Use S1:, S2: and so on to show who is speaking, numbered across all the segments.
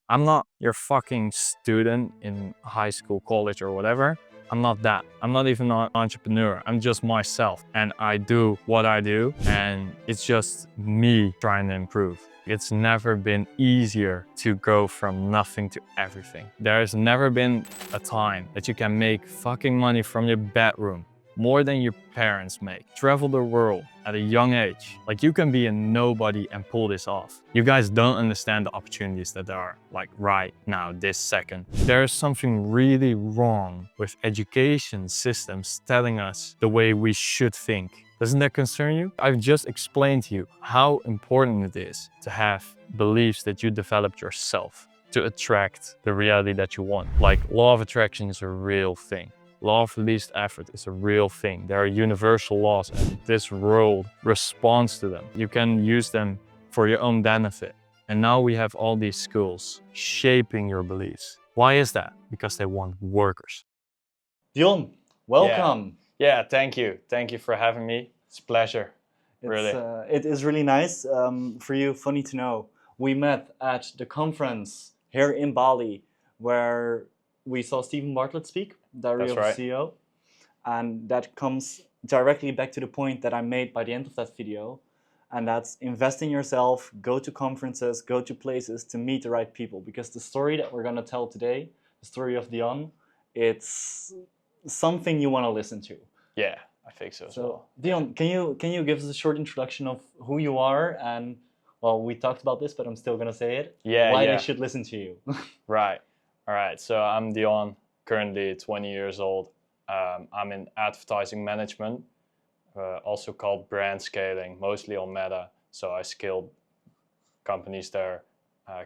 S1: I'm not your fucking student in high school, college, or whatever. I'm not that. I'm not even an entrepreneur. I'm just myself. And I do what I do. And it's just me trying to improve. It's never been easier to go from nothing to everything. There's never been a time that you can make fucking money from your bedroom more than your parents make. Travel the world at a young age. Like, you can be a nobody and pull this off. You guys don't understand the opportunities that there are, like right now, this second. There is something really wrong with education systems telling us the way we should think. Doesn't that concern you? I've just explained to you how important it is to have beliefs that you developed yourself to attract the reality that you want. Like, law of attraction is a real thing. Law of least effort is a real thing. There are universal laws and this world responds to them. You can use them for your own benefit. And now we have all these schools shaping your beliefs. Why is that? Because they want workers.
S2: Dion, welcome.
S1: Yeah, thank you. Thank you for having me. It's a pleasure. Really.
S2: It is really nice for you. Funny to know, we met at the conference here in Bali where we saw Stephen Bartlett speak, Diary of a CEO. And that comes directly back to the point that I made by the end of that video. And that's invest in yourself, go to conferences, go to places to meet the right people. Because the story that we're going to tell today, the story of Dion, it's something you want to listen to.
S1: Yeah, I think so as well.
S2: Dion, can you give us a short introduction of who you are and, well, we talked about this, but I'm still going to say it. Why they should listen to you.
S1: Right. All right. So I'm Dion, currently 20 years old. I'm in advertising management, also called brand scaling, mostly on Meta. So I scaled companies there,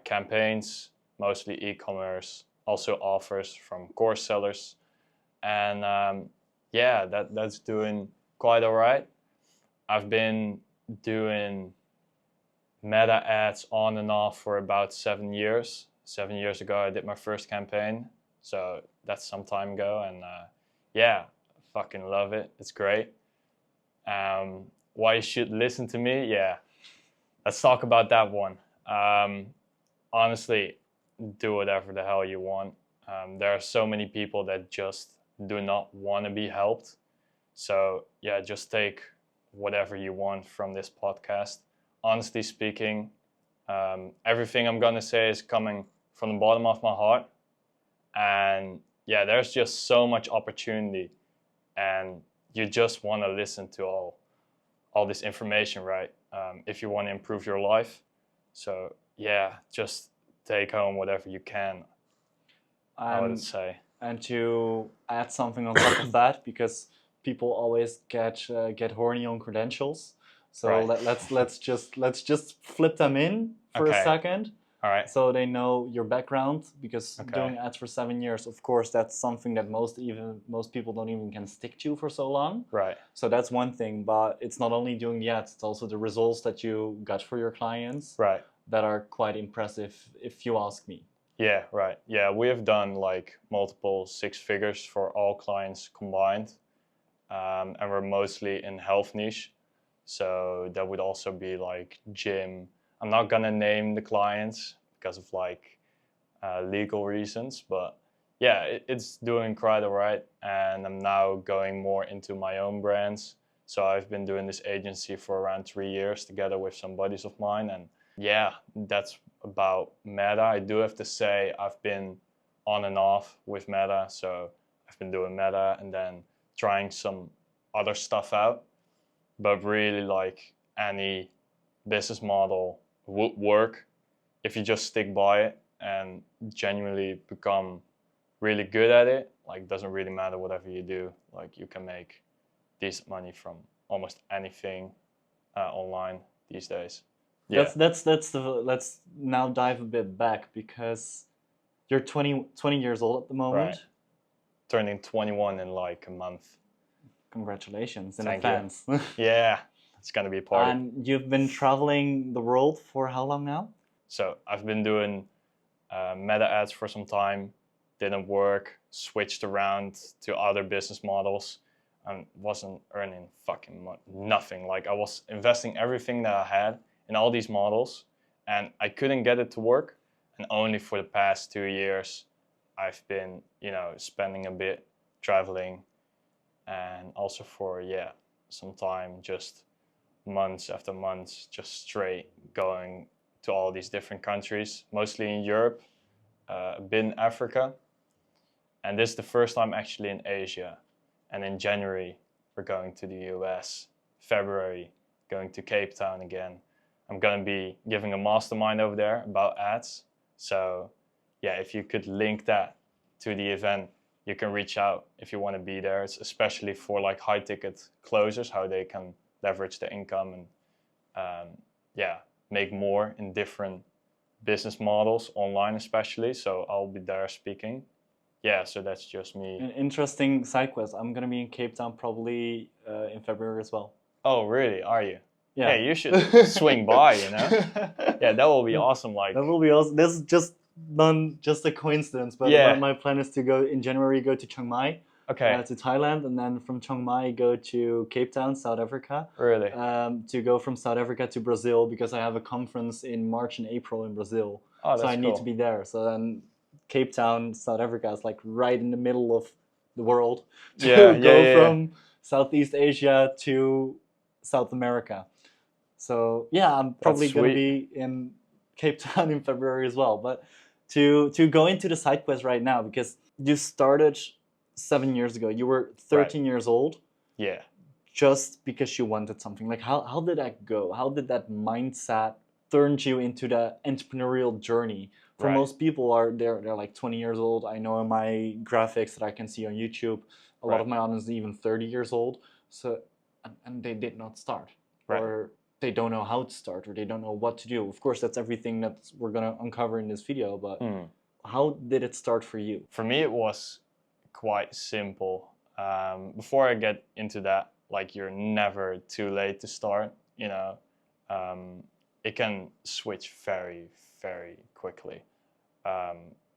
S1: campaigns, mostly e-commerce, also offers from course sellers. And that's doing quite all right. I've been doing Meta ads on and off for about 7 years. 7 years ago, I did my first campaign. So that's some time ago. And fucking love it. It's great. Why you should listen to me? Yeah, let's talk about that one. Honestly, do whatever the hell you want. There are so many people that just do not want to be helped. So yeah, just take whatever you want from this podcast. Honestly speaking, everything I'm going to say is coming from the bottom of my heart. And yeah, there's just so much opportunity. And you just want to listen to all this information, right? If you want to improve your life. So yeah, just take home whatever you can, I would say.
S2: And to add something on top of that, because people always get horny on credentials. So let's just flip them in for a second.
S1: All right.
S2: So they know your background, because doing ads for 7 years, of course, that's something that most people don't even can stick to for so long.
S1: Right.
S2: So that's one thing, but it's not only doing the ads, it's also the results that you got for your clients.
S1: Right.
S2: That are quite impressive, if you ask me.
S1: Yeah, right. Yeah, we have done like multiple 6 figures for all clients combined. And we're mostly in health niche. So that would also be like gym. I'm not gonna name the clients because of like legal reasons, but yeah, it's doing quite all right. And I'm now going more into my own brands. So I've been doing this agency for around 3 years together with some buddies of mine. And yeah, that's about Meta. I do have to say I've been on and off with Meta. So I've been doing Meta and then trying some other stuff out. But really, like, any business model would work if you just stick by it and genuinely become really good at it. Like, doesn't really matter whatever you do. Like, you can make decent money from almost anything online these days.
S2: Yeah. Let's now dive a bit back, because you're 20 years old at the moment.
S1: Right. Turning 21 in like a month.
S2: Congratulations in advance.
S1: Yeah, it's gonna be a party.
S2: And you've been traveling the world for how long now?
S1: So I've been doing Meta ads for some time, didn't work, switched around to other business models, and wasn't earning fucking nothing. Like, I was investing everything that I had in all these models, and I couldn't get it to work. And only for the past 2 years, I've been, spending a bit traveling, and also for, some time, just months after months, just straight going to all these different countries, mostly in Europe, a bit in Africa. And this is the first time actually in Asia. And in January, we're going to the US. February, going to Cape Town again. I'm going to be giving a mastermind over there about ads. So yeah, if you could link that to the event, you can reach out if you want to be there. It's especially for like high ticket closers, how they can leverage their income and make more in different business models online, especially. So I'll be there speaking. Yeah, so that's just me.
S2: An interesting side quest. I'm gonna be in Cape Town probably in February as well.
S1: Oh, really? Are you?
S2: Yeah,
S1: you should swing by. Yeah, that will be awesome. Like
S2: that will be awesome. This is just a coincidence, but my plan is to go in January. Go to Chiang Mai.
S1: Okay.
S2: To Thailand, and then from Chiang Mai go to Cape Town, South Africa.
S1: Really?
S2: To go from South Africa to Brazil, because I have a conference in March and April in Brazil.
S1: Oh, that's
S2: so I need
S1: cool.
S2: to be there. So then Cape Town, South Africa is like right in the middle of the world to go from Southeast Asia to South America. So yeah, I'm probably going to be in Cape Town in February as well. But to go into the side quest right now, because you started 7 years ago. You were 13 years old.
S1: Yeah.
S2: Just because you wanted something. Like how did that go? How did that mindset turn you into the entrepreneurial journey? For most people they're like 20 years old. I know in my graphics that I can see on YouTube, a lot of my audience is even 30 years old. So and they did not start. Or they don't know how to start, or they don't know what to do. Of course, that's everything that we're gonna uncover in this video, but how did it start for you?
S1: For me, it was quite simple. Before I get into that, like, you're never too late to start. It can switch very, very quickly.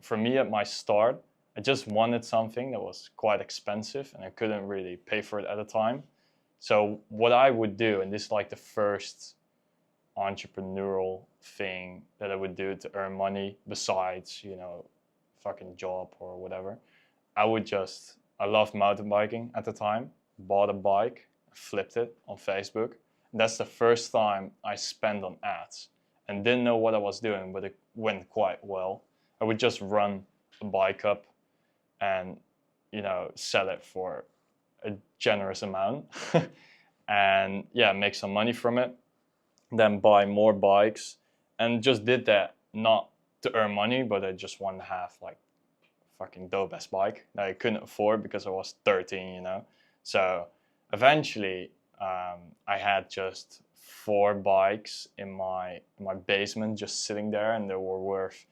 S1: For me, at my start, I just wanted something that was quite expensive, and I couldn't really pay for it at the time. So what I would do, and this is like the first entrepreneurial thing that I would do to earn money besides, fucking job or whatever, I loved mountain biking at the time, bought a bike, flipped it on Facebook. And that's the first time I spent on ads and didn't know what I was doing, but it went quite well. I would just run a bike up and, sell it for a generous amount and make some money from it. Then buy more bikes, and just did that not to earn money, but I just wanted to have like fucking dope ass bike that I couldn't afford because I was 13, So eventually I had just 4 bikes in my basement just sitting there, and they were worth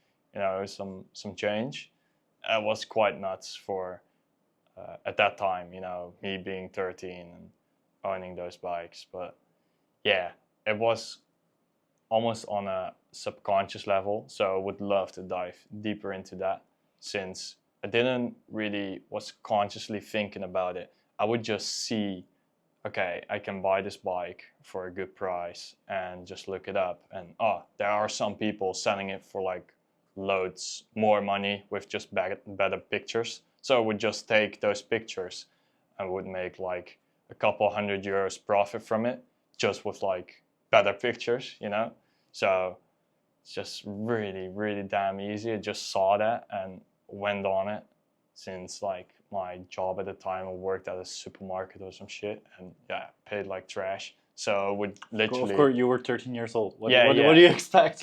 S1: some change. It was quite nuts for at that time, me being 13 and owning those bikes. But yeah, it was almost on a subconscious level, so I would love to dive deeper into that, since I didn't really was consciously thinking about it. I would just see, okay, I can buy this bike for a good price and just look it up, and there are some people selling it for like loads more money with just better pictures. So I would just take those pictures and would make like a couple €100 profit from it, just with like better pictures, So it's just really, really damn easy. I just saw that and went on it, since like my job at the time, I worked at a supermarket or some shit, and paid like trash. So I would literally...
S2: Of course, you were 13 years old. What do you expect?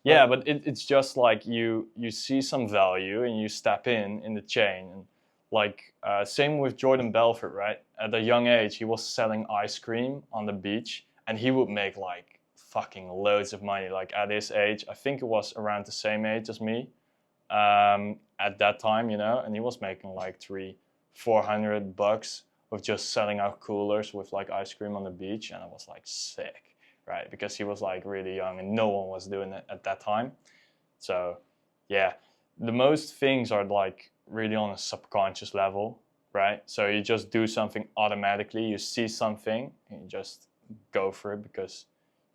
S1: But it's just like you see some value and you step in the chain. And like same with Jordan Belfort, right? At a young age, he was selling ice cream on the beach, and he would make like fucking loads of money. Like at his age, I think it was around the same age as me at that time, and he was making like $300-400 with just selling out coolers with like ice cream on the beach. And I was like, sick. Right, because he was like really young and no one was doing it at that time. So yeah, the most things are like really on a subconscious level, right? So you just do something automatically, you see something and you just go for it because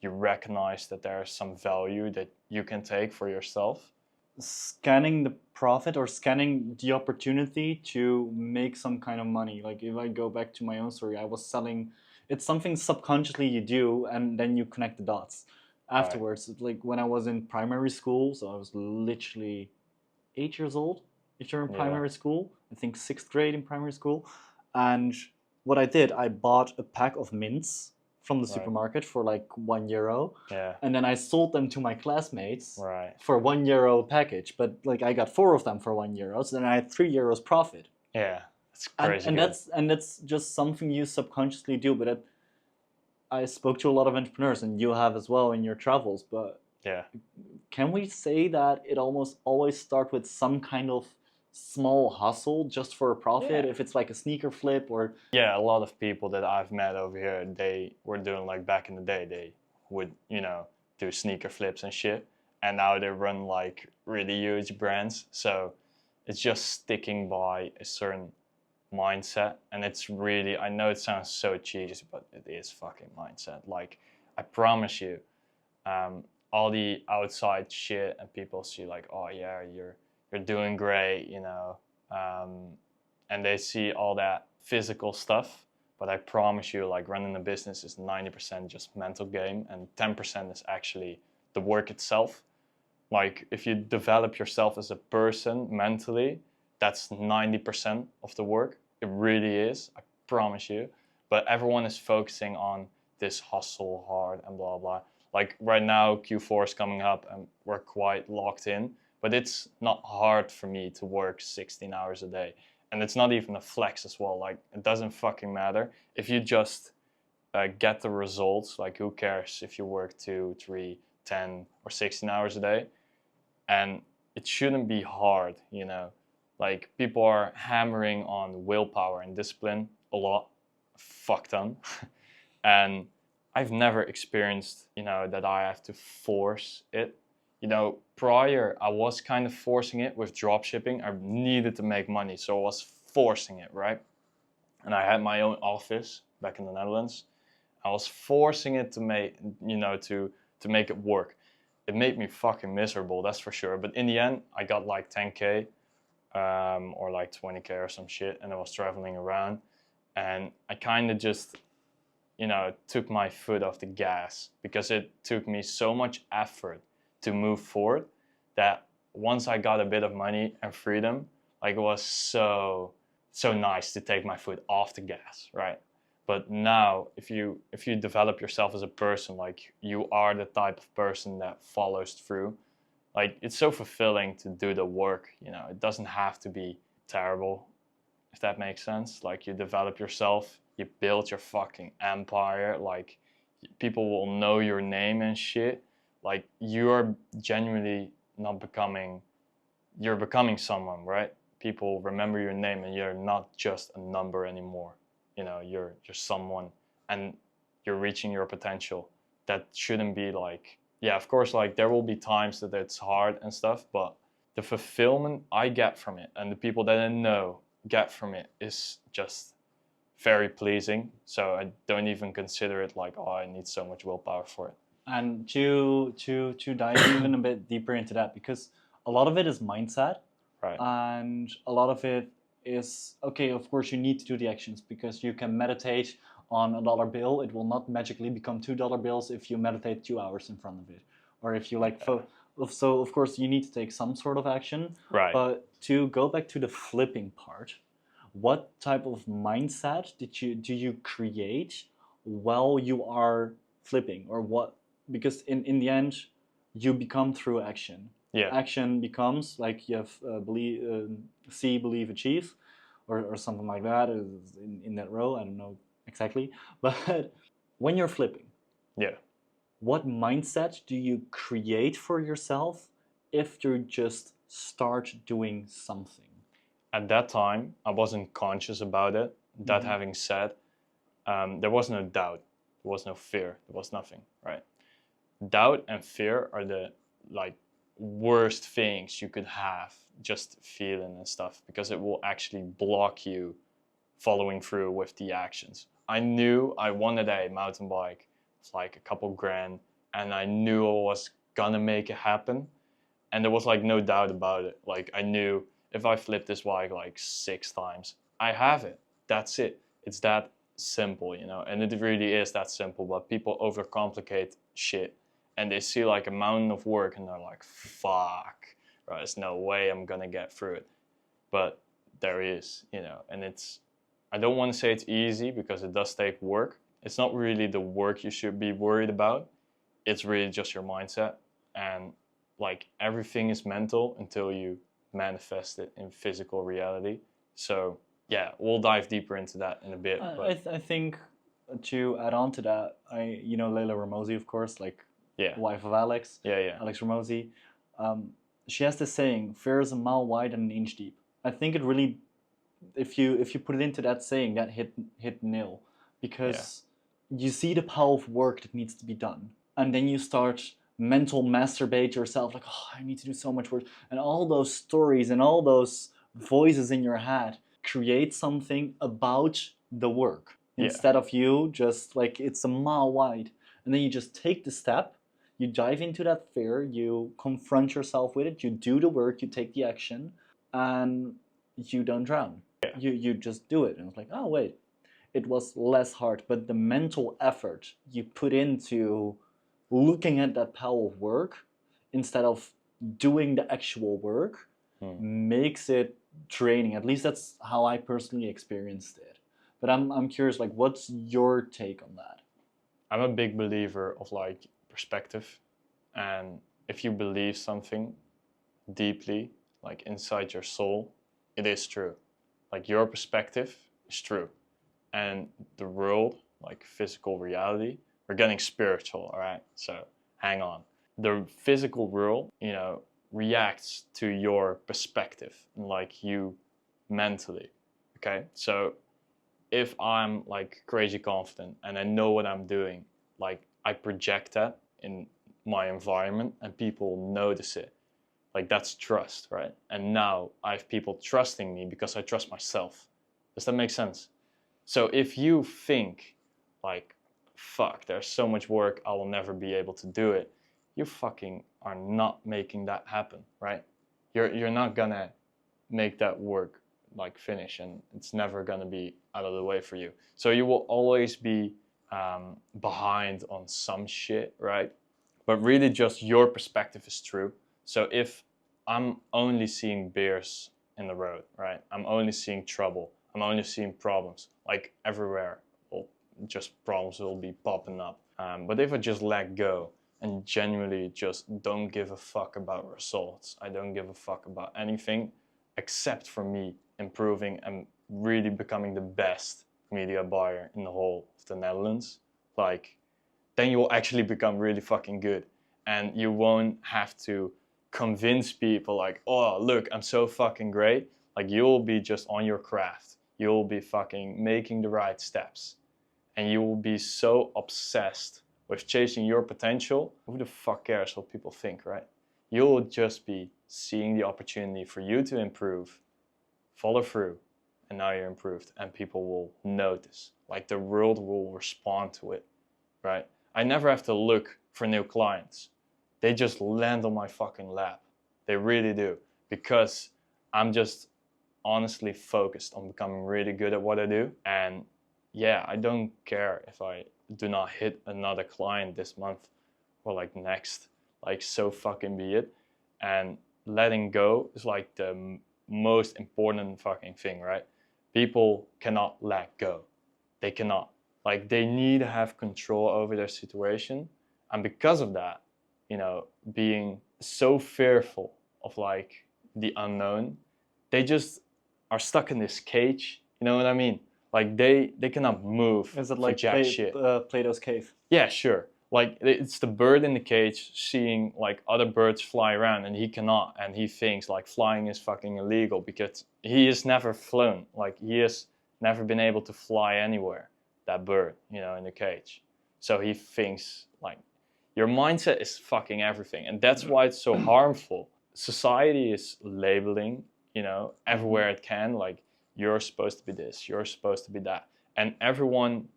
S1: you recognize that there is some value that you can take for yourself.
S2: scanning the profit or scanning the opportunity to make some kind of money. Like if I go back to my own story, I was selling. It's something subconsciously you do, and then you connect the dots afterwards. Like when I was in primary school, so I was literally 8 years old if you're in primary school. I think sixth grade in primary school. And what I did, I bought a pack of mints from the supermarket for like €1.
S1: Yeah.
S2: And then I sold them to my classmates
S1: Right.
S2: for €1 package. But like I got 4 of them for €1. So then I had €3 profit.
S1: Yeah. It's crazy.
S2: And that's just something you subconsciously do. But I spoke to a lot of entrepreneurs, and you have as well in your travels. But
S1: yeah,
S2: can we say that it almost always starts with some kind of small hustle just for a profit?
S1: Yeah.
S2: If it's like a sneaker flip or
S1: yeah, a lot of people that I've met over here, they were doing like back in the day, they would, you know, do sneaker flips and shit, and now they run like really huge brands. So it's just sticking by a certain mindset, and it's really, I know it sounds so cheesy, but it is fucking mindset. Like I promise you, all the outside shit, and people see like, oh yeah, you're doing great, you know, and they see all that physical stuff. But I promise you, like running a business is 90% just mental game, and 10% is actually the work itself. Like if you develop yourself as a person mentally, that's 90% of the work. It really is, I promise you. But everyone is focusing on this hustle hard and blah blah. Like right now, Q4 is coming up and we're quite locked in. But it's not hard for me to work 16 hours a day. And it's not even a flex as well. Like it doesn't fucking matter. If you just get the results, like who cares if you work 2, 3, 10 or 16 hours a day? And it shouldn't be hard, you know. Like people are hammering on willpower and discipline a lot, fuck ton. And I've never experienced, you know, that I have to force it. You know, prior I was kind of forcing it with drop shipping. I needed to make money, so I was forcing it, right? And I had my own office back in the Netherlands. I was forcing it to make, you know, to make it work. It made me fucking miserable, that's for sure. But in the end, I got like 10K or like 20K or some shit, and I was traveling around, and I kind of just, you know, took my foot off the gas because it took me so much effort to move forward that once I got a bit of money and freedom, like it was so nice to take my foot off the gas, right? But now if you develop yourself as a person, like you are the type of person that follows through, like it's so fulfilling to do the work, you know. It doesn't have to be terrible, if that makes sense. Like you develop yourself, you build your fucking empire, like people will know your name and shit. Like you're genuinely not becoming, you're becoming someone, right? People remember your name, and you're not just a number anymore. You know, you're someone, and you're reaching your potential. That shouldn't be like, yeah, of course, like there will be times that it's hard and stuff, but the fulfillment I get from it and the people that I know get from it is just very pleasing. So I don't even consider it like, oh, I need so much willpower for it.
S2: And to dive even a bit deeper into that, because a lot of it is mindset,
S1: right?
S2: And a lot of it is, okay, of course you need to do the actions, because you can meditate on $1 bill. It will not magically become $2 bills if you meditate 2 hours in front of it, or if you like so of course you need to take some sort of action,
S1: right?
S2: But to go back to the flipping part, what type of mindset do you create while you are flipping, or what? Because in the end, you become through action.
S1: Yeah.
S2: Action becomes, like you have see, believe, achieve, or something like that in that row. I don't know exactly, but when you're flipping,
S1: yeah,
S2: what mindset do you create for yourself if you just start doing something?
S1: At that time, I wasn't conscious about it. That
S2: Mhm.
S1: having said, there was no doubt, there was no fear, there was nothing, right? Doubt and fear are the like worst things you could have, just feeling and stuff, because it will actually block you following through with the actions. I knew I wanted a mountain bike. It's like a couple grand, and I knew I was gonna make it happen. And there was like no doubt about it. Like I knew if I flip this bike like 6 times, I have it. That's it. It's that simple, you know. And it really is that simple, but people overcomplicate shit. And they see like a mountain of work and they're like, fuck, right, there's no way I'm gonna get through it. But there is, you know, and it's, I don't want to say it's easy because it does take work. It's not really the work you should be worried about. It's really just your mindset. And like everything is mental until you manifest it in physical reality. So yeah, we'll dive deeper into that in a bit.
S2: I think to add on to that, you know Leila Ramosi, of course, like wife of Alex.
S1: Yeah.
S2: Alex Ramosi. She has this saying, "Fear is a mile wide and an inch deep." I think it really, if you put it into that saying, that hit nil, because you see the pile of work that needs to be done, and then you start mental masturbate yourself, like, oh, I need to do so much work, and all those stories and all those voices in your head create something about the work instead of you just like it's a mile wide, and then you just take the step, you dive into that fear, you confront yourself with it, you do the work, you take the action, and you don't drown. You just do it, and it's like, oh wait, it was less hard, but the mental effort you put into looking at that pile of work instead of doing the actual work makes it draining. At least that's how I personally experienced it. But I'm curious, like, what's your take on that?
S1: I'm a big believer of like perspective, and if you believe something deeply, like inside your soul, it is true. Like your perspective is true, and the world, like physical reality, we're getting spiritual, all right? So hang on. The physical world, you know, reacts to your perspective, like you mentally, okay? So if I'm like crazy confident and I know what I'm doing, like I project that in my environment and people notice it. Like that's trust, right? And now I have people trusting me because I trust myself. Does that make sense? So if you think like, fuck, there's so much work, I will never be able to do it, you fucking are not making that happen, right? You're not gonna make that work like finish, and it's never gonna be out of the way for you. So you will always be behind on some shit, right? But really just your perspective is true. So if I'm only seeing bears in the road, right? I'm only seeing trouble. I'm only seeing problems, like everywhere. Well, just problems will be popping up. But if I just let go and genuinely just don't give a fuck about results, I don't give a fuck about anything except for me improving and really becoming the best media buyer in the whole of the Netherlands, like, then you will actually become really fucking good. And you won't have to convince people like, oh, look, I'm so fucking great. Like you'll be just on your craft. You'll be fucking making the right steps. And you will be so obsessed with chasing your potential. Who the fuck cares what people think, right? You'll just be seeing the opportunity for you to improve, follow through, and now you're improved. And people will notice. Like the world will respond to it, right? I never have to look for new clients. They just land on my fucking lap. They really do. Because I'm just honestly focused on becoming really good at what I do. And yeah, I don't care if I do not hit another client this month or like next. Like, so fucking be it. And letting go is like the most important fucking thing, right? People cannot let go. They cannot. Like, they need to have control over their situation. And because of that, you know, being so fearful of like the unknown, they just are stuck in this cage. You know what I mean? Like they cannot move.
S2: Is it like Plato's cave?
S1: Yeah, sure. Like it's the bird in the cage seeing like other birds fly around and he cannot, and he thinks like flying is fucking illegal because he has never flown. Like he has never been able to fly anywhere, that bird, you know, in the cage. So he thinks like your mindset is fucking everything, and that's why it's so harmful. Society is labeling, you know, everywhere it can, like you're supposed to be this, you're supposed to be that, and everyone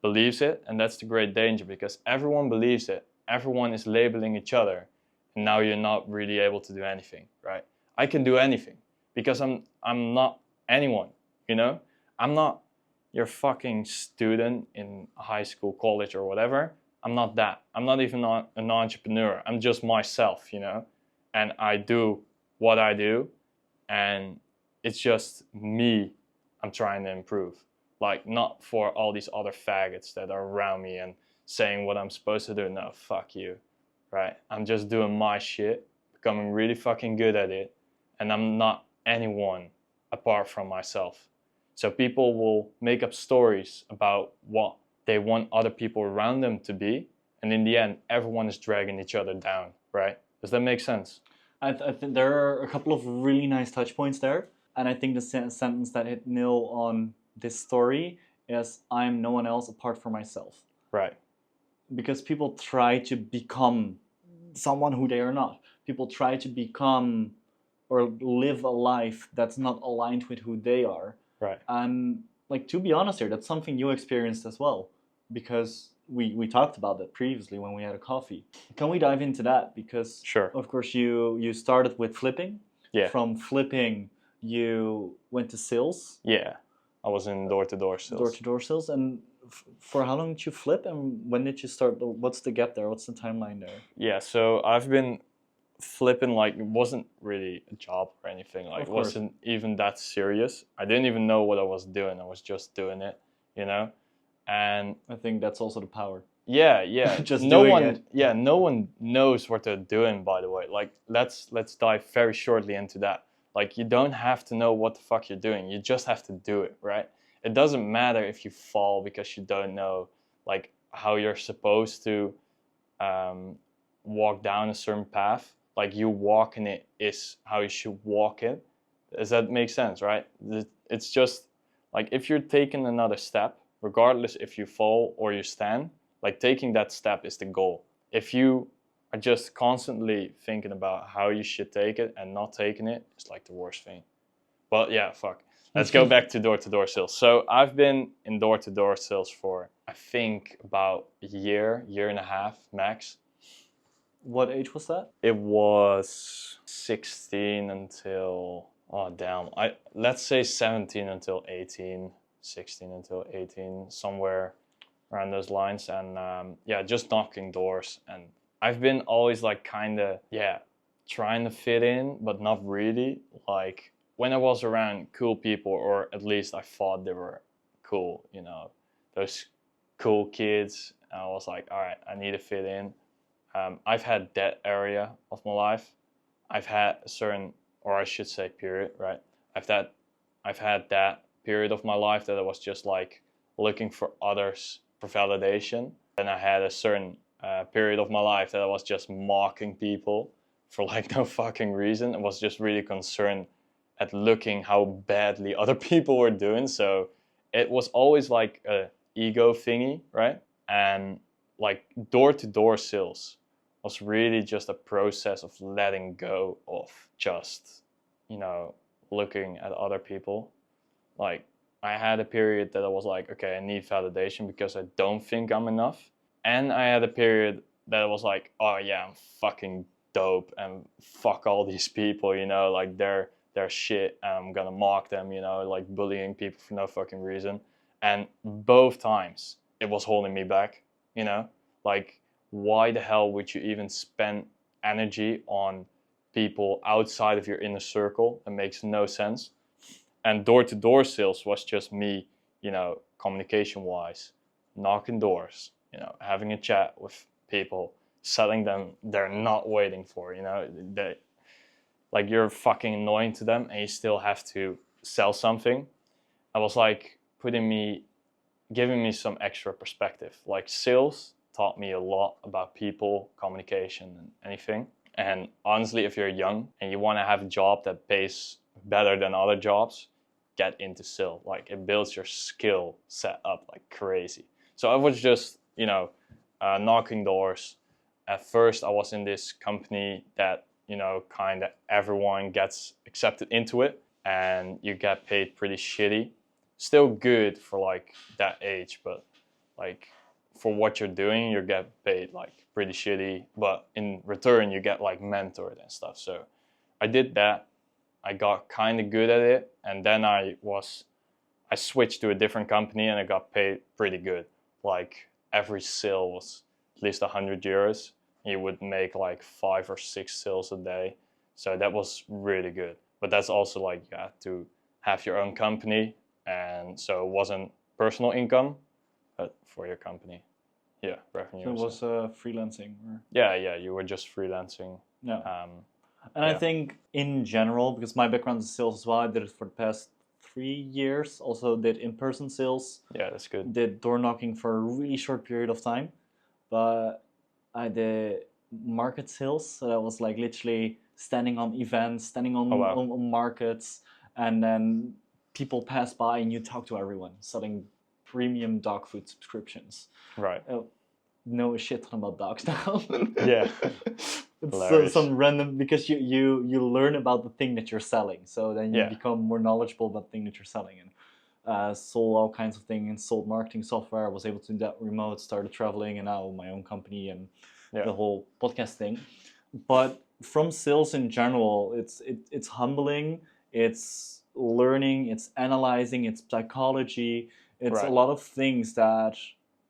S1: believes it, and that's the great danger because everyone believes it. Everyone is labeling each other, and now you're not really able to do anything, right? I can do anything because I'm not anyone, you know? I'm not your fucking student in high school, college, or whatever. I'm not that. I'm not even an entrepreneur. I'm just myself, you know? And I do what I do, and it's just me I'm trying to improve. Like, not for all these other faggots that are around me and saying what I'm supposed to do. No, fuck you, right? I'm just doing my shit, becoming really fucking good at it, and I'm not anyone apart from myself. So people will make up stories about what they want other people around them to be, and in the end, everyone is dragging each other down, right? Does that make sense?
S2: I think there are a couple of really nice touch points there, and I think the sentence that hit nil on this story is "I'm no one else apart from myself."
S1: Right.
S2: Because people try to become someone who they are not. People try to become or live a life that's not aligned with who they are.
S1: Right.
S2: And like, to be honest here, that's something you experienced as well, because we talked about that previously when we had a coffee. Can we dive into that? Because
S1: sure.
S2: Of course you started with flipping.
S1: Yeah.
S2: From flipping you went to sales.
S1: Yeah. I was in door-to-door sales.
S2: Door-to-door sales. And for how long did you flip, and when did you start? What's the gap there? What's the timeline there?
S1: Yeah, so I've been flipping, like, it wasn't really a job or anything, like, it wasn't even that serious. I didn't even know what I was doing. I was just doing it, you know? And
S2: I think that's also the power.
S1: Yeah.
S2: Just
S1: no
S2: doing
S1: one
S2: it.
S1: Yeah, no one knows what they're doing, by the way. Like, let's dive very shortly into that. Like, you don't have to know what the fuck you're doing. You just have to do it, right? It doesn't matter if you fall because you don't know, like, how you're supposed to walk down a certain path. Like, you walking it is how you should walk it. Does that make sense, right? It's just like, if you're taking another step, regardless if you fall or you stand, like, taking that step is the goal. If you are just constantly thinking about how you should take it and not taking it, it's like the worst thing. But yeah, fuck. Let's go back to door-to-door sales. So I've been in door-to-door sales for, I think, about a year and a half max.
S2: What age was that?
S1: It was 16 until, oh damn, let's say 17 until 18, 16 until 18, somewhere around those lines. And yeah, just knocking doors. And I've been always like kind of, yeah, trying to fit in, but not really. Like, when I was around cool people, or at least I thought they were cool, you know, those cool kids, and I was like, all right, I need to fit in. I've had that area of my life. I've had a certain, or I should say period, right? I've had that period of my life that I was just like looking for others for validation. Then I had a certain period of my life that I was just mocking people for like no fucking reason. I was just really concerned at looking how badly other people were doing. So it was always like a ego thingy, right? And like door-to-door sales was really just a process of letting go of just, you know, looking at other people. Like, I had a period that I was like, okay, I need validation because I don't think I'm enough. And I had a period that I was like, oh yeah, I'm fucking dope, and fuck all these people, you know, like they're shit, and I'm gonna mock them, you know, like bullying people for no fucking reason. And both times it was holding me back, you know, like, why the hell would you even spend energy on people outside of your inner circle? It makes no sense. And door-to-door sales was just me, you know, communication-wise, knocking doors, you know, having a chat with people, selling them they're not waiting for, you know, like, you're fucking annoying to them and you still have to sell something. I was like giving me some extra perspective. Like, sales taught me a lot about people, communication, and anything. And honestly, if you're young and you want to have a job that pays better than other jobs, get into sales. Like, it builds your skill set up like crazy. So I was just, you know, knocking doors. At first, I was in this company that, you know, kind of everyone gets accepted into it, and you get paid pretty shitty. Still good for like that age, but like, for what you're doing, you get paid like pretty shitty, but in return you get like mentored and stuff. So I did that. I got kind of good at it, and then I switched to a different company and I got paid pretty good. Like every sale was at least €100. You would make like 5 or 6 sales a day. So that was really good. But that's also like you had to have your own company, and so it wasn't personal income, but for your company. Yeah, revenue.
S2: So it was freelancing? Or?
S1: Yeah, you were just freelancing.
S2: Yeah. And I think in general, because my background is sales as well, I did it for the past 3 years. Also did in-person sales.
S1: Yeah, that's good.
S2: Did door knocking for a really short period of time. But I did market sales. So that was like literally standing on events, standing on, on markets. And then people pass by and you talk to everyone, selling premium dog food subscriptions.
S1: Right.
S2: Know a shit ton about dogs now.
S1: Yeah.
S2: It's some random, because you learn about the thing that you're selling, so then you become more knowledgeable about the thing that you're selling, and sold all kinds of things, sold marketing software, was able to do that remote, started traveling, and now my own company and the whole podcast thing. But from sales in general, it's humbling, it's learning, it's analyzing, it's psychology, it's a lot of things that,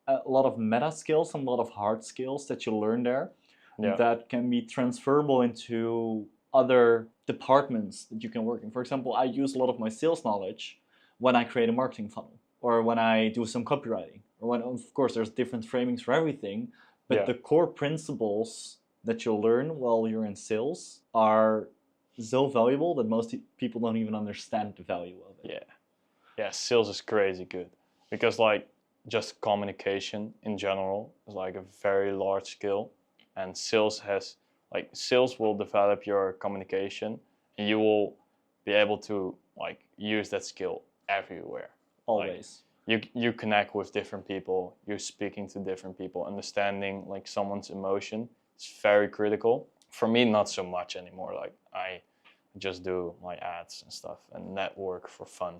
S2: a lot of meta skills and a lot of hard skills that you learn there. That can be transferable into other departments that you can work in. For example, I use a lot of my sales knowledge when I create a marketing funnel, or when I do some copywriting, or when, of course, there's different framings for everything, but the core principles that you'll learn while you're in sales are so valuable that most people don't even understand the value of it.
S1: Yeah, sales is crazy good, because like just communication in general is like a very large skill. And sales will develop your communication, and you will be able to like use that skill everywhere.
S2: Always.
S1: Like, you connect with different people, you're speaking to different people, understanding like someone's emotion is very critical. For me, not so much anymore. Like I just do my ads and stuff and network for fun.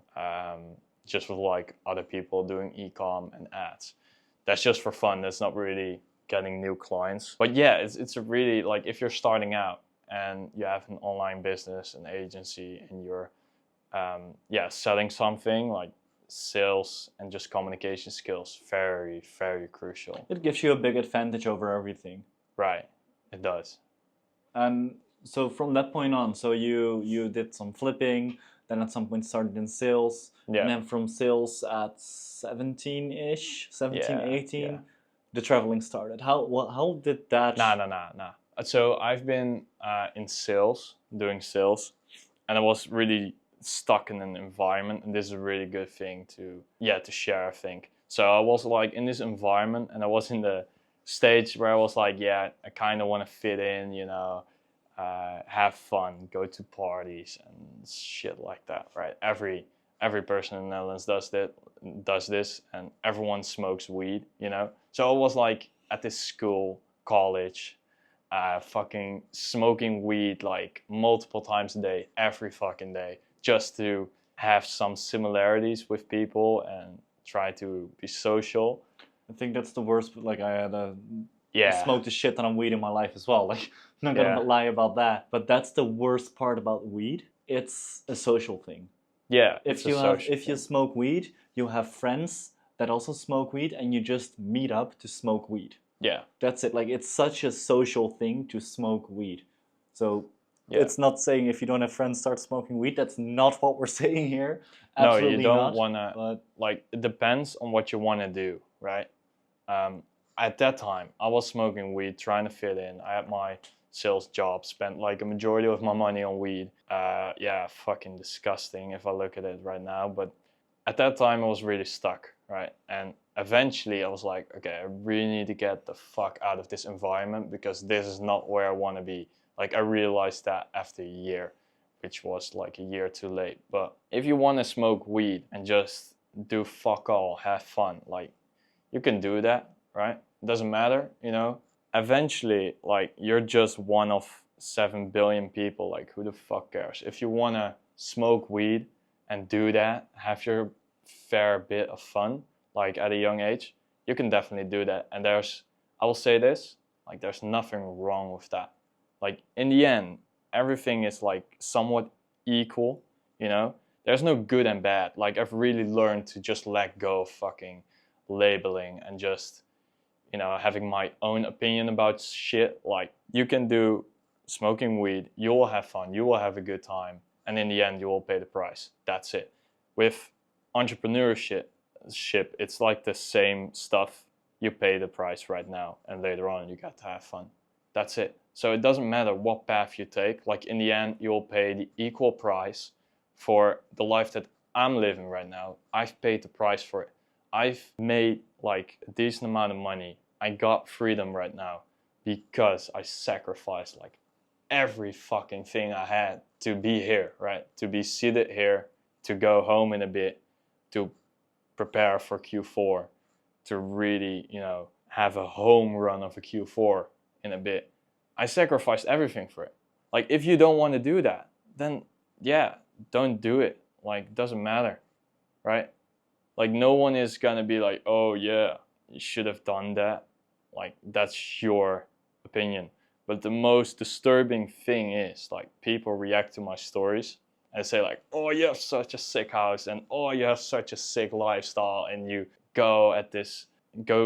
S1: Just with like other people doing e-com and ads. That's just for fun. That's not really getting new clients. But yeah, it's a really, like, if you're starting out and you have an online business, an agency, and you're selling something, like sales and just communication skills, very, very crucial.
S2: It gives you a big advantage over everything.
S1: Right, it does.
S2: And so from that point on, so you did some flipping, then at some point started in sales, and then from sales at 17-ish, 17, 18, the traveling started. How did that...
S1: Nah. So I've been in sales, doing sales, and I was really stuck in an environment, and this is a really good thing to share, I think. So I was like in this environment, and I was in the stage where I was like, I kind of want to fit in, have fun, go to parties and shit like that, right? Every person in the Netherlands does this, and everyone smokes weed, So I was like at this school, college, fucking smoking weed like multiple times a day, every fucking day, just to have some similarities with people and try to be social.
S2: I think that's the worst. Like I had smoked a shit ton of weed in my life as well. Like I'm not gonna lie about that, but that's the worst part about weed. It's a social thing.
S1: Yeah,
S2: if you smoke weed, you have friends that also smoke weed, and you just meet up to smoke weed.
S1: Yeah,
S2: that's it. Like it's such a social thing to smoke weed. So it's not saying if you don't have friends, start smoking weed. That's not what we're saying here. Absolutely
S1: no, you don't
S2: want
S1: to. Like it depends on what you want to do, right? At that time, I was smoking weed, trying to fit in. I had my sales job, spent like a majority of my money on weed. Fucking disgusting if I look at it right now. But at that time, I was really stuck, right? And eventually, I was like, okay, I really need to get the fuck out of this environment, because this is not where I want to be. Like I realized that after a year, which was like a year too late. But if you want to smoke weed and just do fuck all, have fun, like you can do that, right? It doesn't matter, Eventually, like you're just one of 7 billion people. Like who the fuck cares? If you want to smoke weed and do that, have your fair bit of fun, like at a young age, you can definitely do that. And I will say this, Like there's nothing wrong with that. Like in the end, everything is like somewhat equal, you know? There's no good and bad. Like I've really learned to just let go of fucking labeling and just, you know, having my own opinion about shit. Like you can do smoking weed, you will have fun, you will have a good time, and in the end you will pay the price. That's it. With entrepreneurship, it's like the same stuff. You pay the price right now, and later on you got to have fun. That's it. So it doesn't matter what path you take. Like in the end, you will pay the equal price for the life that I'm living right now. I've paid the price for it. I've made like a decent amount of money. I got freedom right now because I sacrificed like every fucking thing I had to be here, right? To be seated here, to go home in a bit, to prepare for Q4, to really, you know, have a home run of a Q4 in a bit. I sacrificed everything for it. Like if you don't want to do that, then yeah, don't do it. Like it doesn't matter, right? Like no one is gonna be like, oh yeah, you should have done that. Like that's your opinion. But the most disturbing thing is like people react to my stories and say like, oh, you have such a sick house, and oh, you have such a sick lifestyle, and you go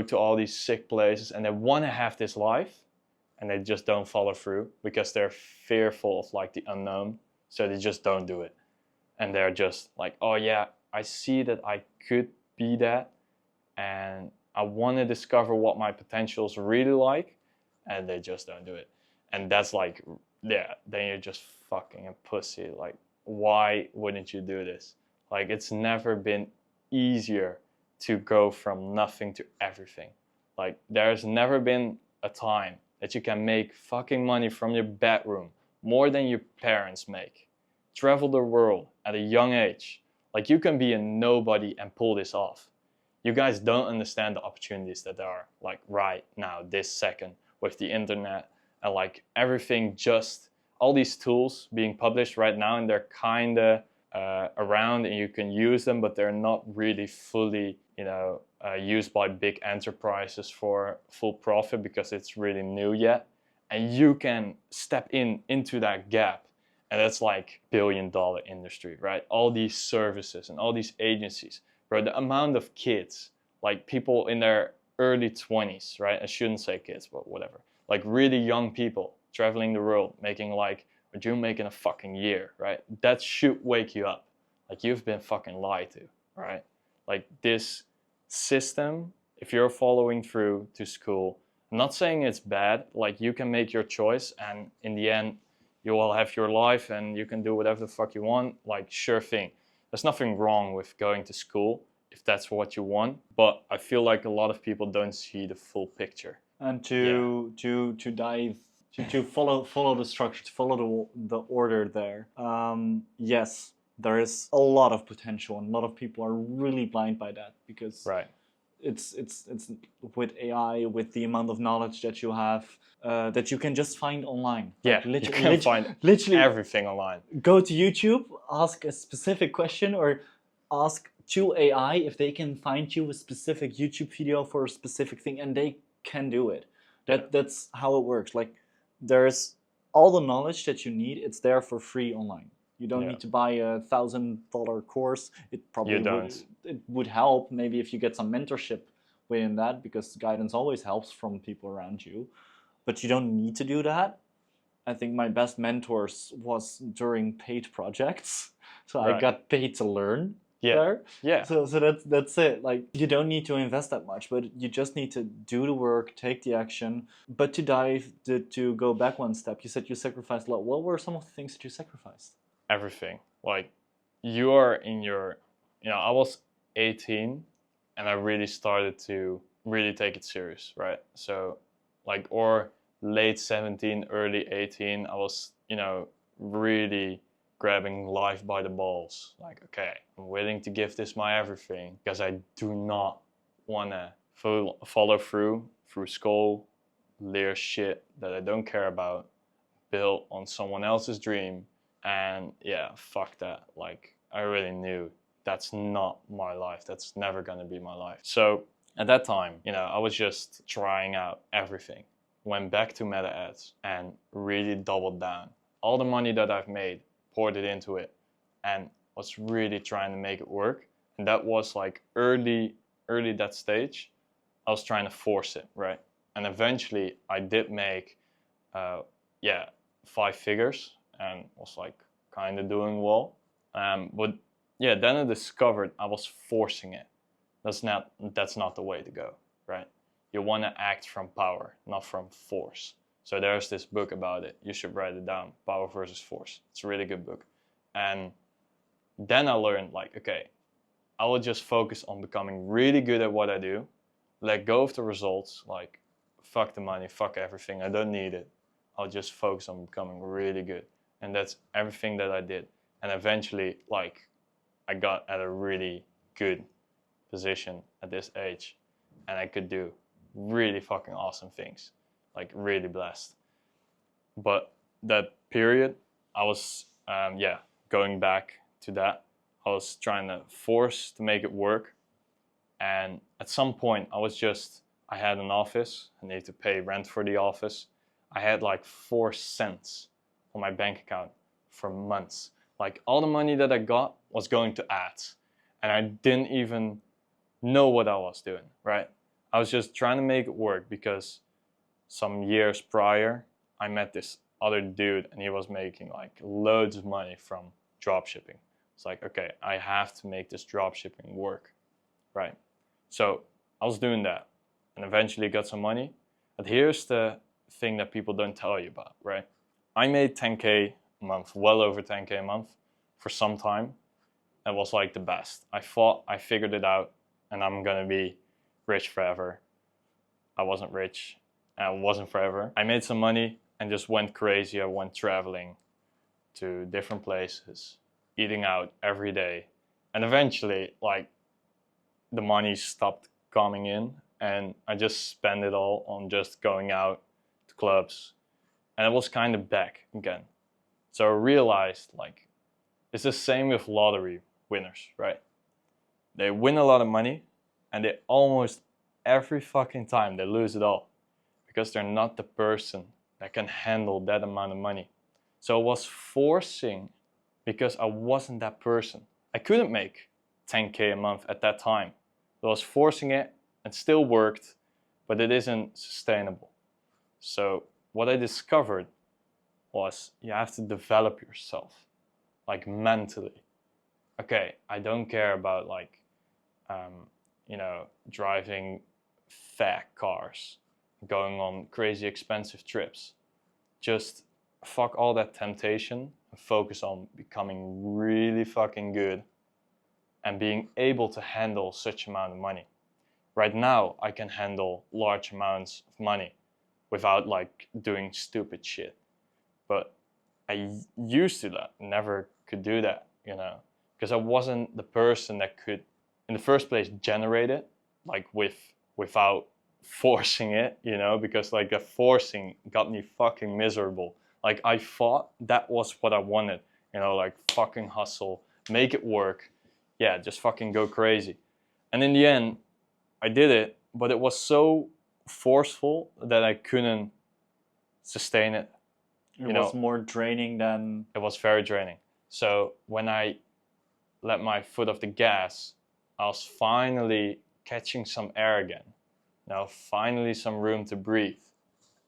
S1: to all these sick places, and they want to have this life, and they just don't follow through because they're fearful of like the unknown, so they just don't do it. And they're just like, oh yeah, I see that I could be that, and I want to discover what my potential is really like, and they just don't do it. And that's like, yeah, then you're just fucking a pussy. Like, why wouldn't you do this? Like, it's never been easier to go from nothing to everything. Like, there's never been a time that you can make fucking money from your bedroom more than your parents make. Travel the world at a young age. Like, you can be a nobody and pull this off. You guys don't understand the opportunities that there are, like, right now, this second, with the internet and like everything, just all these tools being published right now, and they're kind of around and you can use them, but they're not really fully, you know, used by big enterprises for full profit because it's really new yet. And you can step into that gap, and that's like $1 billion industry, right? All these services and all these agencies, bro. The amount of kids, like people in their early 20s, right? I shouldn't say kids, but whatever. Like really young people traveling the world, making like what you make in a fucking year, right? That should wake you up. Like you've been fucking lied to, right? Like this system, if you're following through to school, I'm not saying it's bad. Like you can make your choice, and in the end, you will have your life and you can do whatever the fuck you want. Like sure thing. There's nothing wrong with going to school if that's what you want, but I feel like a lot of people don't see the full picture.
S2: And to follow the structure, to follow the order there. Yes, there is a lot of potential, and a lot of people are really blind by that because
S1: right.
S2: It's with AI, with the amount of knowledge that you have, that you can just find online.
S1: Yeah,
S2: like,
S1: you can find literally everything online.
S2: Go to YouTube, ask a specific question, or ask to AI if they can find you a specific YouTube video for a specific thing, and they can do it. That's how it works. Like there's all the knowledge that you need. It's there for free online. You don't need to buy a $1,000 course. It probably would help maybe if you get some mentorship within that, because guidance always helps from people around you. But you don't need to do that. I think my best mentors was during paid projects. So I got paid to learn there.
S1: Yeah.
S2: So that's it. Like you don't need to invest that much, but you just need to do the work, take the action. But to go back one step, you said you sacrificed a lot. What were some of the things that you sacrificed?
S1: Everything. Like you are in your, you know, I was 18 and I really started to really take it serious, right? So like, or late 17, early 18, I was, you know, really grabbing life by the balls. Like, okay, I'm willing to give this my everything because I do not want to follow through school, lear shit that I don't care about, build on someone else's dream. And yeah, fuck that. Like, I really knew that's not my life. That's never going to be my life. So at that time, you know, I was just trying out everything. went back to meta ads and really doubled down. All the money that I've made, poured it into it, and was really trying to make it work. And that was like early that stage, I was trying to force it, right? And eventually I did make, 5 figures and was like kind of doing well. But yeah, then I discovered I was forcing it. That's not the way to go, right? You want to act from power, not from force. So there's this book about it. You should write it down, Power versus Force. It's a really good book. And then I learned like, okay, I will just focus on becoming really good at what I do, let go of the results, like fuck the money, fuck everything, I don't need it. I'll just focus on becoming really good. And that's everything that I did. And eventually, like, I got at a really good position at this age, and I could do really fucking awesome things, like really blessed. But that period, I was, going back to that. I was trying to force to make it work. And at some point I had an office, I needed to pay rent for the office. I had like 4 cents on my bank account for months. Like all the money that I got was going to ads. And I didn't even know what I was doing, right? I was just trying to make it work because some years prior, I met this other dude and he was making like loads of money from dropshipping. It's like, okay, I have to make this dropshipping work, right? So I was doing that and eventually got some money. But here's the thing that people don't tell you about, right? I made 10K a month, well over 10K a month for some time. It was like the best. I thought I figured it out and I'm gonna be rich forever. I wasn't rich and it wasn't forever. I made some money and just went crazy. I went traveling to different places, eating out every day. And eventually, like, the money stopped coming in and I just spent it all on just going out to clubs. And it was kind of back again. So I realized, like, it's the same with lottery winners, right? They win a lot of money and they almost every fucking time they lose it all because they're not the person that can handle that amount of money. So I was forcing because I wasn't that person. I couldn't make 10K a month at that time. I was forcing it and still worked, but it isn't sustainable. So what I discovered was you have to develop yourself, like mentally. Okay, I don't care about like, driving fat cars, going on crazy expensive trips. Just fuck all that temptation and focus on becoming really fucking good and being able to handle such amount of money. Right now, I can handle large amounts of money without like doing stupid shit. But I used to that, never could do that, because I wasn't the person that could, in the first place, generate it, like without forcing it, because like the forcing got me fucking miserable. Like I thought that was what I wanted, like fucking hustle, make it work, yeah, just fucking go crazy. And in the end, I did it, but it was so forceful that I couldn't sustain it.
S2: It was more draining than...
S1: It was very draining. So when I let my foot off the gas, I was finally catching some air again. Finally some room to breathe.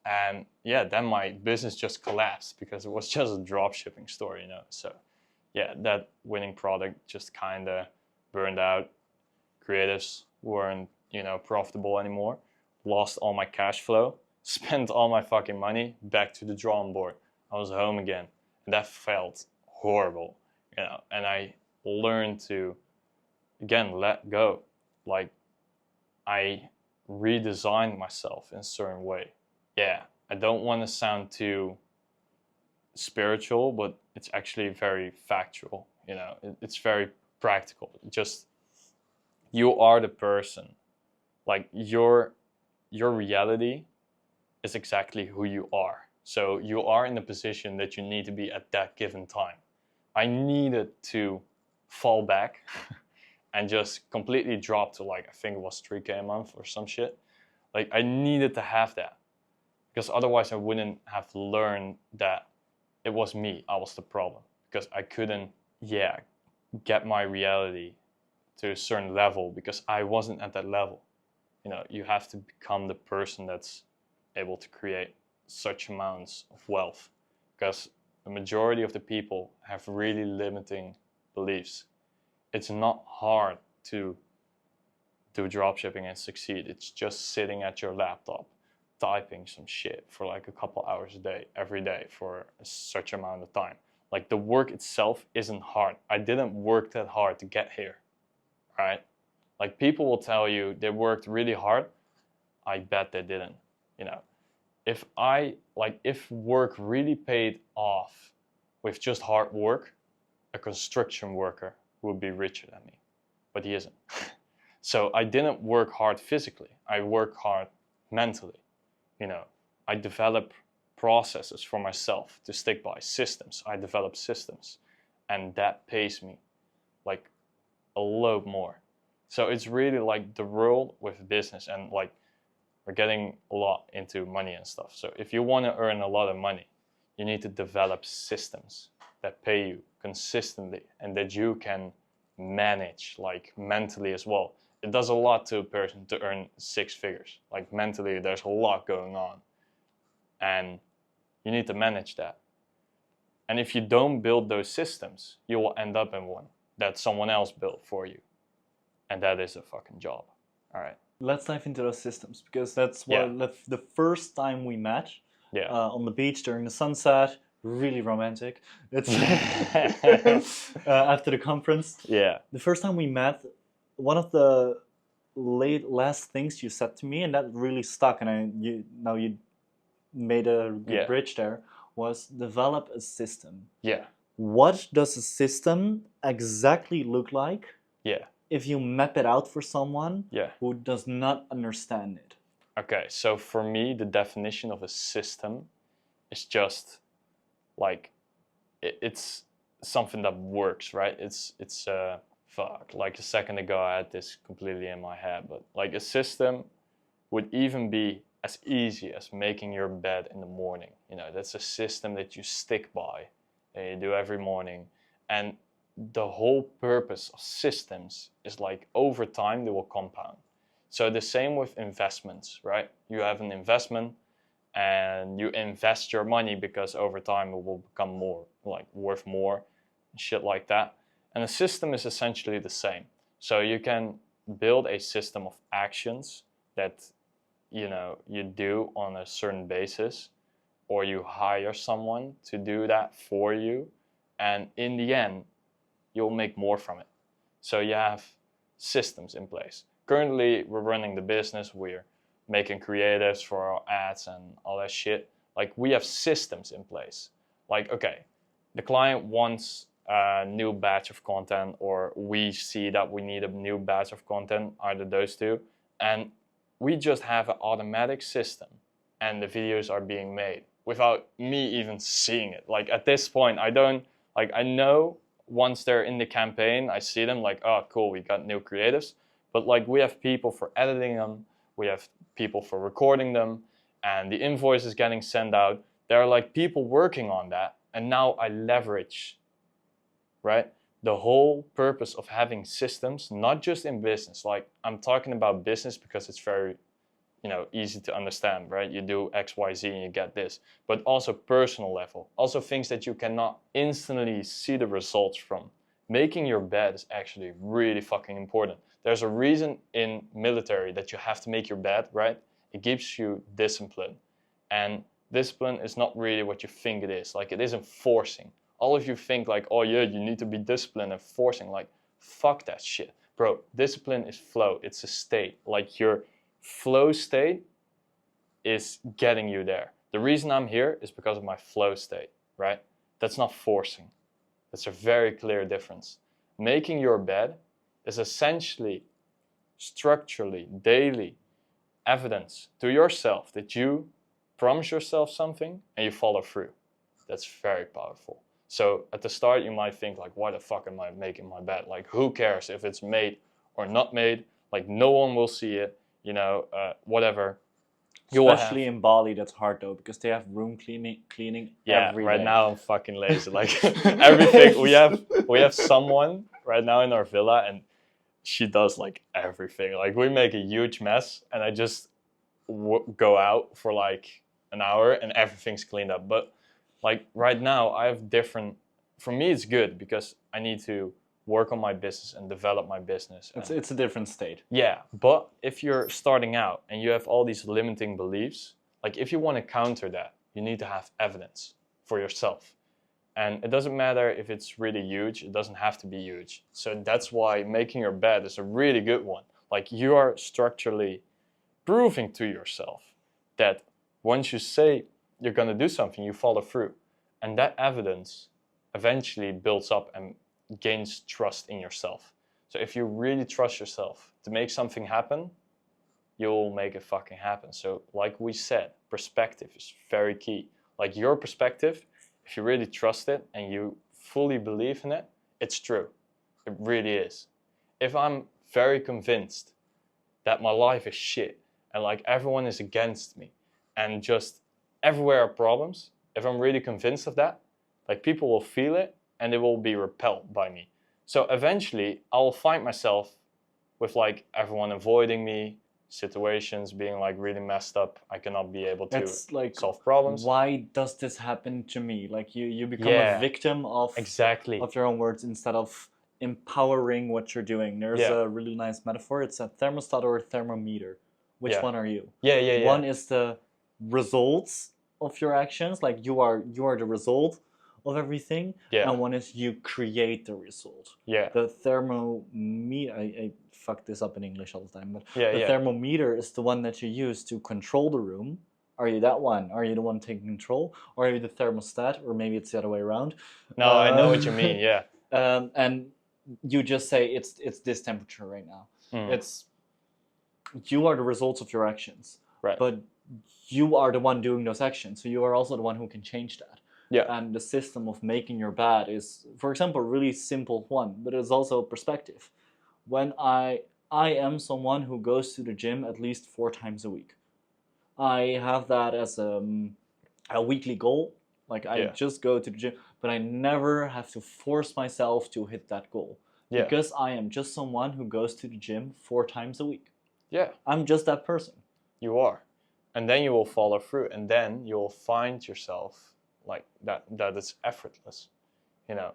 S1: And yeah, then my business just collapsed because it was just a drop shipping store, So yeah, that winning product just kind of burned out. Creatives weren't, profitable anymore. Lost all my cash flow. Spent all my fucking money, back to the drawing board. I was home again. And that felt horrible, And I learned to, again, let go. Like, I redesigned myself in a certain way. Yeah, I don't want to sound too spiritual, but it's actually very factual, It's very practical. Just, you are the person. Like, your reality is exactly who you are. So you are in the position that you need to be at that given time. I needed to fall back and just completely drop to like, I think it was 3K a month or some shit. Like I needed to have that because otherwise I wouldn't have learned that it was me, I was the problem, because I couldn't, get my reality to a certain level because I wasn't at that level. You know, you have to become the person that's able to create such amounts of wealth, because the majority of the people have really limiting beliefs. It's not hard to do dropshipping and succeed. It's just sitting at your laptop typing some shit for like a couple hours a day, every day for such amount of time. Like the work itself isn't hard. I didn't work that hard to get here, right? Like people will tell you they worked really hard. I bet they didn't. You know, if work really paid off with just hard work, a construction worker would be richer than me, but he isn't. So I didn't work hard physically. I work hard mentally. You know, I develop processes for myself to stick by, systems. I develop systems, and that pays me like a lot more. So it's really like the world with business, and like we're getting a lot into money and stuff. So if you want to earn a lot of money, you need to develop systems that pay you consistently and that you can manage like mentally as well. It does a lot to a person to earn 6 figures. Like mentally, there's a lot going on, and you need to manage that. And if you don't build those systems, you will end up in one that someone else built for you, and that is a fucking job. All right.
S2: Let's dive into those systems, because that's what the first time we met on the beach during the sunset. Really romantic. It's after the conference.
S1: Yeah.
S2: The first time we met, one of the last things you said to me, and that really stuck, and you made a good bridge there, was develop a system.
S1: Yeah.
S2: What does a system exactly look like?
S1: Yeah.
S2: If you map it out for someone who does not understand it?
S1: Okay, so for me, the definition of a system is just like it's something that works, right? It's fuck. Like a second ago, I had this completely in my head, but like a system would even be as easy as making your bed in the morning. You know, that's a system that you stick by and you do every morning. And the whole purpose of systems is like over time they will compound. So the same with investments, right? You have an investment and you invest your money because over time it will become more, like worth more, shit like that. And a system is essentially the same. So you can build a system of actions that you do on a certain basis, or you hire someone to do that for you, and in the end you'll make more from it. So you have systems in place. Currently we're running the business, we're making creatives for our ads and all that shit. Like we have systems in place. Like, okay, the client wants a new batch of content, or we see that we need a new batch of content, either those two, and we just have an automatic system and the videos are being made without me even seeing it. Like at this point, I know once they're in the campaign, I see them like, oh cool, we got new creatives. But like we have people for editing them, we have people for recording them, and the invoice is getting sent out. There are like people working on that, and now I leverage, right? The whole purpose of having systems, not just in business, like I'm talking about business because it's very, easy to understand, right? You do X, Y, Z and you get this, but also personal level, also things that you cannot instantly see the results from. Making your bed is actually really fucking important. There's a reason in military that you have to make your bed, right? It gives you discipline, and discipline is not really what you think it is. Like it isn't forcing. All of you think like, oh yeah, you need to be disciplined and forcing. Like, fuck that shit. Bro, discipline is flow. It's a state. Like your flow state is getting you there. The reason I'm here is because of my flow state, right? That's not forcing. That's a very clear difference. Making your bed is essentially, structurally, daily evidence to yourself that you promise yourself something and you follow through. That's very powerful. So at the start, you might think like, why the fuck am I making my bed? Like, who cares if it's made or not made? Like, no one will see it, whatever. You will
S2: Especially in Bali, that's hard though, because they have room cleaning every
S1: right
S2: day.
S1: now I'm fucking lazy. Like everything, we have someone right now in our villa, and she does like everything. Like we make a huge mess, and I just go out for like an hour, and everything's cleaned up. But like right now, I have different. For me, it's good because I need to work on my business and develop my business.
S2: It's a different state.
S1: Yeah, but if you're starting out and you have all these limiting beliefs, like if you want to counter that, you need to have evidence for yourself. And it doesn't matter if it's really huge, it doesn't have to be huge. So that's why making your bed is a really good one. Like you are structurally proving to yourself that once you say you're going to do something, you follow through. And that evidence eventually builds up and gains trust in yourself. So if you really trust yourself to make something happen, you'll make it fucking happen. So like we said, perspective is very key. Like your perspective, if you really trust it and you fully believe in it, it's true. It really is. If I'm very convinced that my life is shit and like everyone is against me and just everywhere are problems, if I'm really convinced of that, like people will feel it and they will be repelled by me. So eventually I will find myself with like everyone avoiding me, situations being like really messed up. I cannot be able to solve problems.
S2: Why does this happen to me? Like you become a victim of of your own words instead of empowering what you're doing. There's a really nice metaphor. It's a thermostat or a thermometer. Which one are you? One is the results of your actions, like you are the result of everything, and one is you create the result. The thermometer, I fuck this up in English all the time, but the thermometer is the one that you use to control the room. Are you that one? Are you the one taking control? Or are you the thermostat? Or maybe it's the other way around.
S1: No, I know what you mean, yeah.
S2: And you just say it's this temperature right now. It's you are the results of your actions.
S1: Right.
S2: But you are the one doing those actions, so you are also the one who can change that. And the system of making your bed is, for example, a really simple one, but it's also perspective. When I am someone who goes to the gym at least 4 times a week. I have that as a weekly goal. Like I just go to the gym, but I never have to force myself to hit that goal. Because I am just someone who goes to the gym 4 times a week. I'm just that person.
S1: You are. And then you will follow through, and then you'll find yourself like that it's effortless. You know,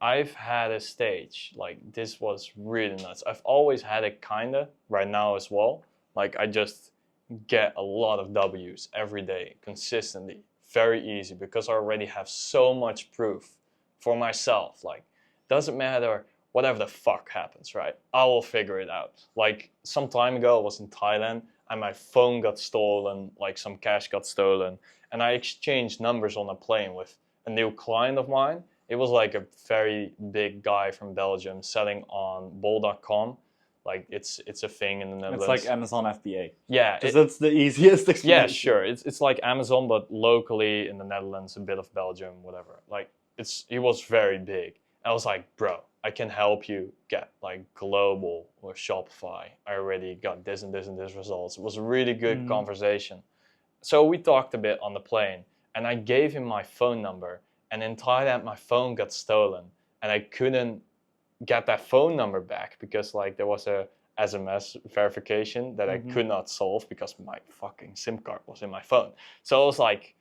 S1: I've had a stage like this was really nuts. I've always had it kinda right now as well. Like I just get a lot of W's every day consistently, very easy, because I already have so much proof for myself. Like doesn't matter whatever the fuck happens, right? I will figure it out. Like some time ago I was in Thailand and my phone got stolen, like some cash got stolen, and I exchanged numbers on a plane with a new client of mine. It was like a very big guy from Belgium selling on bol.com. Like it's a thing in the Netherlands.
S2: It's like Amazon FBA.
S1: Yeah.
S2: Because that's the easiest explanation.
S1: Yeah, sure. It's like Amazon, but locally in the Netherlands, a bit of Belgium, whatever. Like he was very big. I was like, bro, I can help you get like global or Shopify. I already got this and this and this results. It was a really good conversation. So we talked a bit on the plane, and I gave him my phone number. And in Thailand, my phone got stolen, and I couldn't get that phone number back because like there was a SMS verification that I could not solve because my fucking SIM card was in my phone. So I was like,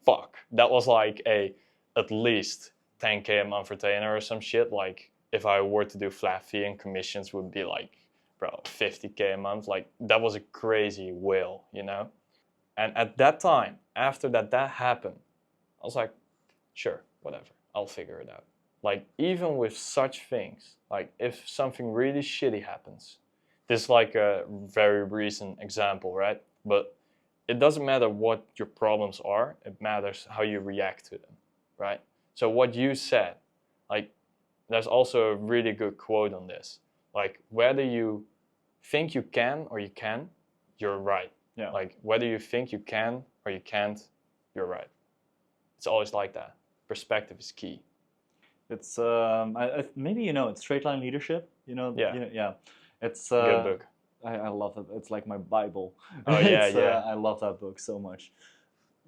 S1: fuck. That was like at least 10K a month retainer or some shit. Like if I were to do flat fee and commissions would be like, bro, 50K a month. Like that was a crazy whale, you know? And at that time, after that happened, I was like, sure, whatever, I'll figure it out. Like even with such things, like if something really shitty happens, this is like a very recent example, right? But it doesn't matter what your problems are, it matters how you react to them, right? So what you said, like there's also a really good quote on this. Like whether you think you can or you can, you're right.
S2: Yeah.
S1: Like whether you think you can or you can't, you're right. It's always like that. Perspective is key.
S2: It's maybe it's Straight Line Leadership.
S1: Yeah.
S2: It's
S1: good book.
S2: I love it. It's like my Bible.
S1: Oh yeah,
S2: It's,
S1: yeah,
S2: I love that book so much.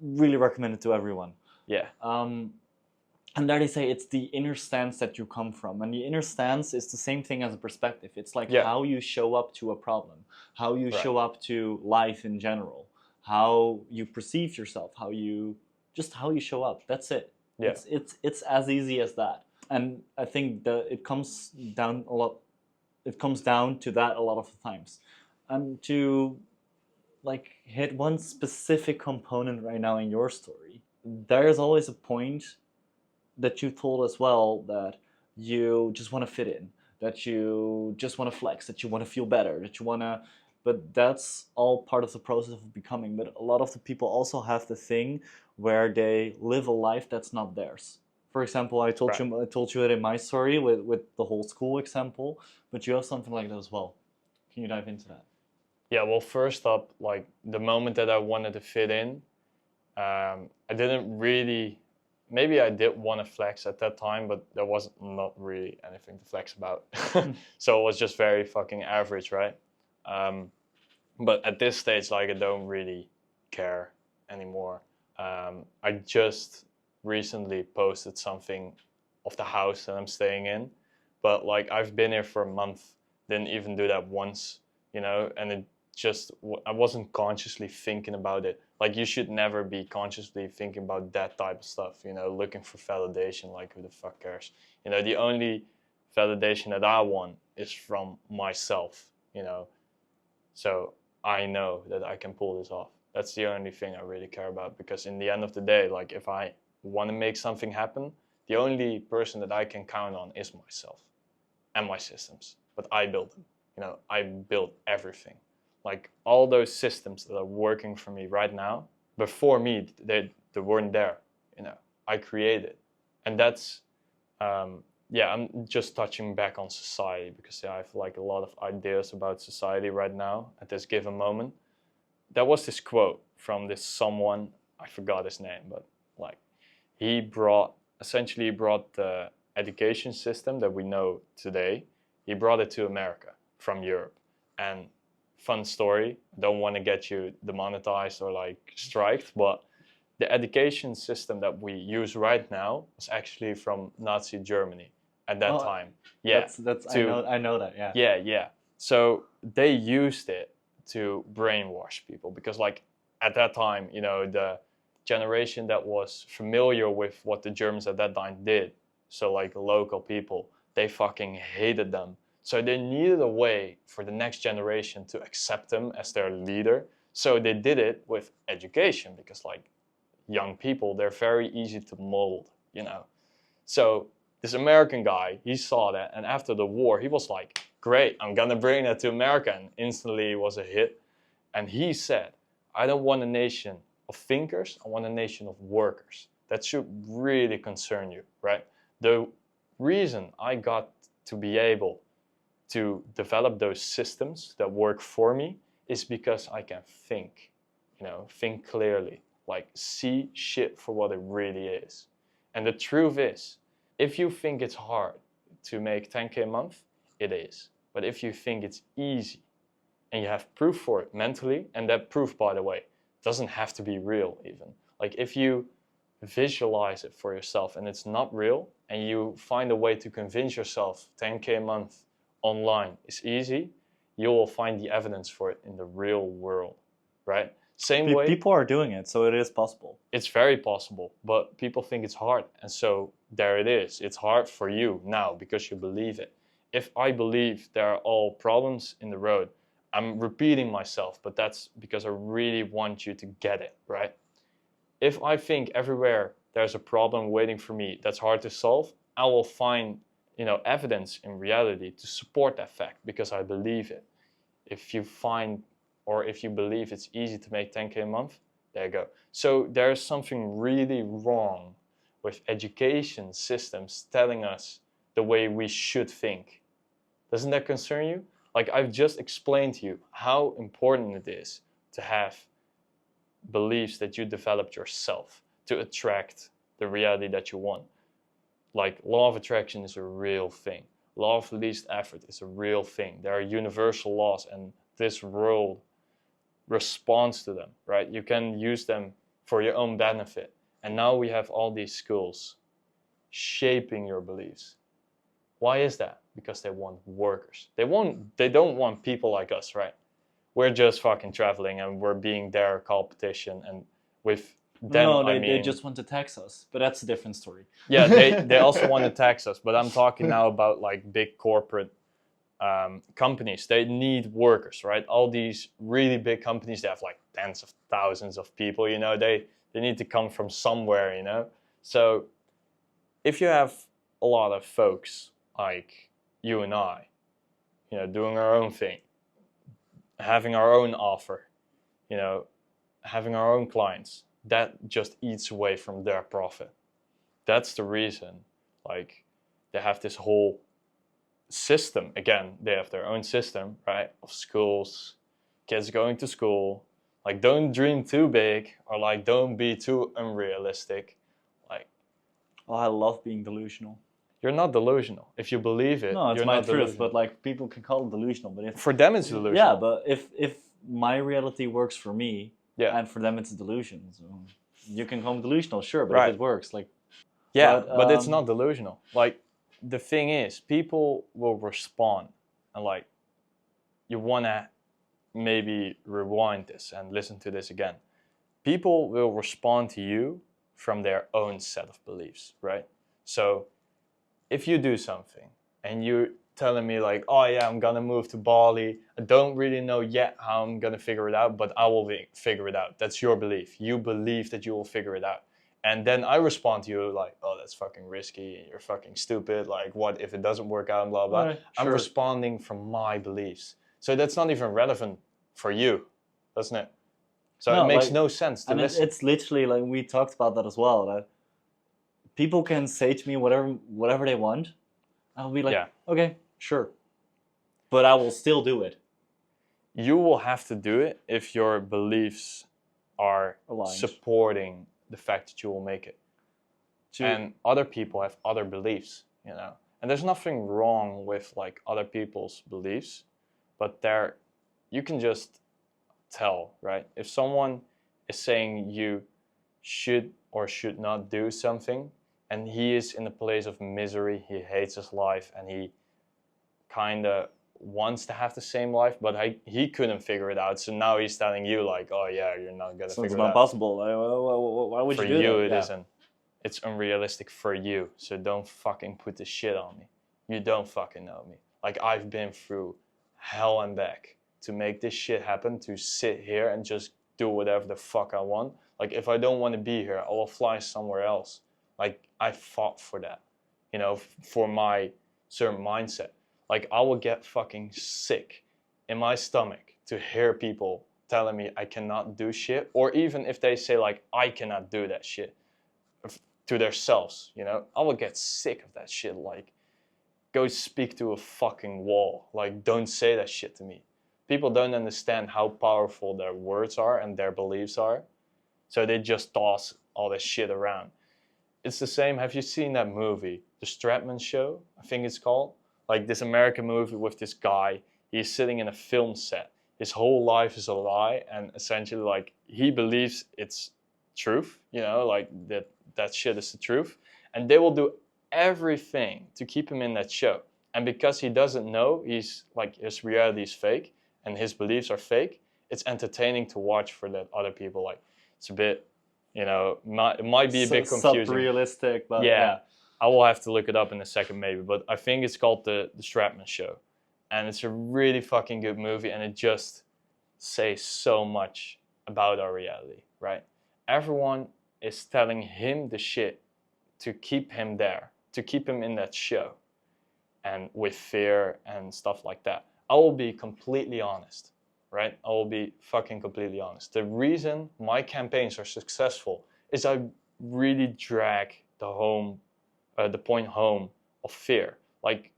S2: Really recommend it to everyone.
S1: yeah,
S2: And there they say it's the inner stance that you come from. And the inner stance is the same thing as a perspective. It's like
S1: yeah.
S2: how you show up to a problem, how you
S1: Right.
S2: show up to life in general, how you perceive yourself, how you show up. That's it.
S1: Yeah.
S2: It's as easy as that. And I think that it comes down to that a lot of the times. And to like hit one specific component right now in your story, there's always a point that you told as well, that you just want to fit in, that you just want to flex, that you want to feel better, that you want to, but that's all part of the process of becoming. But a lot of the people also have the thing where they live a life that's not theirs. For example, I told you it in my story with the whole school example, but you have something like that as well. Can you dive into that?
S1: Yeah, well, first up, like the moment that I wanted to fit in, I didn't really, maybe I did want to flex at that time, but there was not really anything to flex about. So it was just very fucking average, right? But at this stage, like I don't really care anymore. I just recently posted something of the house that I'm staying in, but like I've been here for a month, didn't even do that once, you know, and it just, I wasn't consciously thinking about it. Like you should never be consciously thinking about that type of stuff, you know, looking for validation, like who the fuck cares? You know, the only validation that I want is from myself, you know, so I know that I can pull this off. That's the only thing I really care about, because in the end of the day, like if I want to make something happen, the only person that I can count on is myself and my systems. But I build them, you know, I build everything. Like all those systems that are working for me right now, before me, they weren't there, you know, I created. And that's, yeah, I'm just touching back on society, because I have like a lot of ideas about society right now at this given moment. There was this quote from this someone, I forgot his name, but like he essentially brought the education system that we know today, he brought it to America from Europe. And fun story, don't want to get you demonetized or like striked, but the education system that we use right now was actually from Nazi Germany at that time. Yeah,
S2: I know that. Yeah.
S1: Yeah. So they used it to brainwash people, because like at that time, you know, the generation that was familiar with what the Germans at that time did, so like local people, they fucking hated them. So they needed a way for the next generation to accept them as their leader. So they did it with education, because like young people, they're very easy to mold, you know. So this American guy, he saw that, and after the war, he was like, great, I'm gonna bring that to America, and instantly it was a hit. And he said, I don't want a nation of thinkers, I want a nation of workers. That should really concern you, right? The reason I got to be able to develop those systems that work for me is because I can think, you know, think clearly, like see shit for what it really is. And the truth is, if you think it's hard to make 10K a month, it is. But if you think it's easy and you have proof for it mentally, and that proof, by the way, doesn't have to be real even. Like if you visualize it for yourself and it's not real, and you find a way to convince yourself 10K a month online is easy, you will find the evidence for it in the real world, right? Same way.
S2: People are doing it, so it is possible.
S1: It's very possible, but people think it's hard. And so there it is. It's hard for you now because you believe it. If I believe there are all problems in the road, I'm repeating myself, but that's because I really want you to get it, right? If I think everywhere there's a problem waiting for me that's hard to solve, I will find, you know, evidence in reality to support that fact because I believe it. If you find, or if you believe it's easy to make 10K a month, there you go. So there's something really wrong with education systems telling us the way we should think. Doesn't that concern you? Like I've just explained to you how important it is to have beliefs that you developed yourself to attract the reality that you want. Like law of attraction is a real thing. Law of least effort is a real thing. There are universal laws, and this world responds to them, right? You can use them for your own benefit. And now we have all these schools shaping your beliefs. Why is that? Because they want workers. They don't want people like us, right? We're just fucking traveling and we're being their competition, and with them,
S2: no,
S1: I mean,
S2: they just want to tax us, but that's a different story.
S1: Yeah, they also want to tax us, but I'm talking now about like big corporate companies. They need workers, right? All these really big companies, they have like tens of thousands of people, you know, they need to come from somewhere, you know? So if you have a lot of folks like you and I, you know, doing our own thing, having our own offer, you know, having our own clients, that just eats away from their profit. That's the reason, like, they have this whole system. Again, they have their own system, right, of schools, kids going to school. Like, don't dream too big, or like, don't be too unrealistic. Like,
S2: oh, I love being delusional.
S1: You're not delusional. If you believe it,
S2: no, it's
S1: you're
S2: my
S1: not
S2: truth.
S1: delusional.
S2: But like, people can call it delusional. But if
S1: for them, it's delusional.
S2: yeah, but if my reality works for me,
S1: yeah,
S2: and for them it's a delusion. So you can call it delusional, sure, but
S1: right.
S2: if it works, like,
S1: yeah, but it's not delusional. Like, the thing is, people will respond, and like, you wanna maybe rewind this and listen to this again. People will respond to you from their own set of beliefs, right? So if you do something and you're telling me like, oh yeah, I'm gonna move to Bali, I don't really know yet how I'm gonna figure it out, but I will figure it out. That's your belief. You believe that you will figure it out. And then I respond to you like, oh, that's fucking risky, you're fucking stupid, like, what if it doesn't work out, and blah, blah.
S2: Right,
S1: I'm
S2: sure.
S1: responding from my beliefs. So that's not even relevant for you, doesn't it? So
S2: No,
S1: it makes
S2: like,
S1: no sense to listen.
S2: It's literally like, we talked about that as well, that people can say to me whatever they want. I'll be like,
S1: Yeah.
S2: okay, sure. But I will still do it.
S1: You will have to do it if your beliefs are
S2: Aligned.
S1: supporting the fact that you will make it. And other people have other beliefs, you know. And there's nothing wrong with like other people's beliefs, but you can just tell, right? If someone is saying you should or should not do something, and he is in a place of misery, he hates his life, and he kind of wants to have the same life, but he couldn't figure it out. So now he's telling you like, oh yeah, you're not gonna figure it out.
S2: It's not possible. Why would you do that?
S1: For you, it isn't. It's unrealistic for you. So don't fucking put this shit on me. You don't fucking know me. Like, I've been through hell and back to make this shit happen, to sit here and just do whatever the fuck I want. Like, if I don't want to be here, I will fly somewhere else. Like, I fought for that, you know, for my certain mindset. Like, I will get fucking sick in my stomach to hear people telling me I cannot do shit, or even if they say like, I cannot do that shit to themselves, you know, I will get sick of that shit. Like, go speak to a fucking wall. Like, don't say that shit to me. People don't understand how powerful their words are and their beliefs are, so they just toss all this shit around. It's the same. Have you seen that movie, The Stratman Show, I think it's called? Like, this American movie with this guy. He's sitting in a film set. His whole life is a lie, and essentially, like, he believes it's truth, you know, like that shit is the truth. And they will do everything to keep him in that show. And because he doesn't know, he's like, his reality is fake and his beliefs are fake, it's entertaining to watch for that other people. Like, it's a bit, you know, it might be a bit confusing.
S2: Sub-realistic, but
S1: yeah. I will have to look it up in a second maybe, but I think it's called the Stratman Show. And it's a really fucking good movie, and it just says so much about our reality, right? Everyone is telling him the shit to keep him there, to keep him in that show, and with fear and stuff like that. I will be completely honest, right? I will be fucking completely honest. The reason my campaigns are successful is I really drag the point home of fear. Like,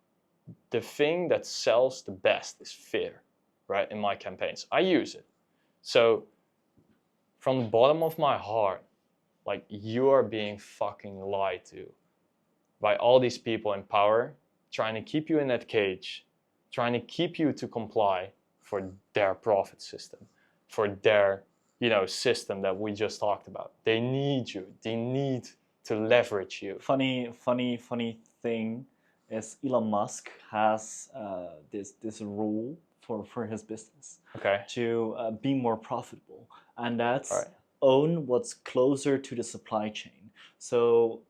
S1: the thing that sells the best is fear, right? In my campaigns, I use it. So from the bottom of my heart, like, you are being fucking lied to by all these people in power, trying to keep you in that cage, trying to keep you to comply for their profit system, for their, system that we just talked about. They need you. They need to leverage you.
S2: Funny thing is Elon Musk has this rule for his business to be more profitable, and that's own what's closer to the supply chain. So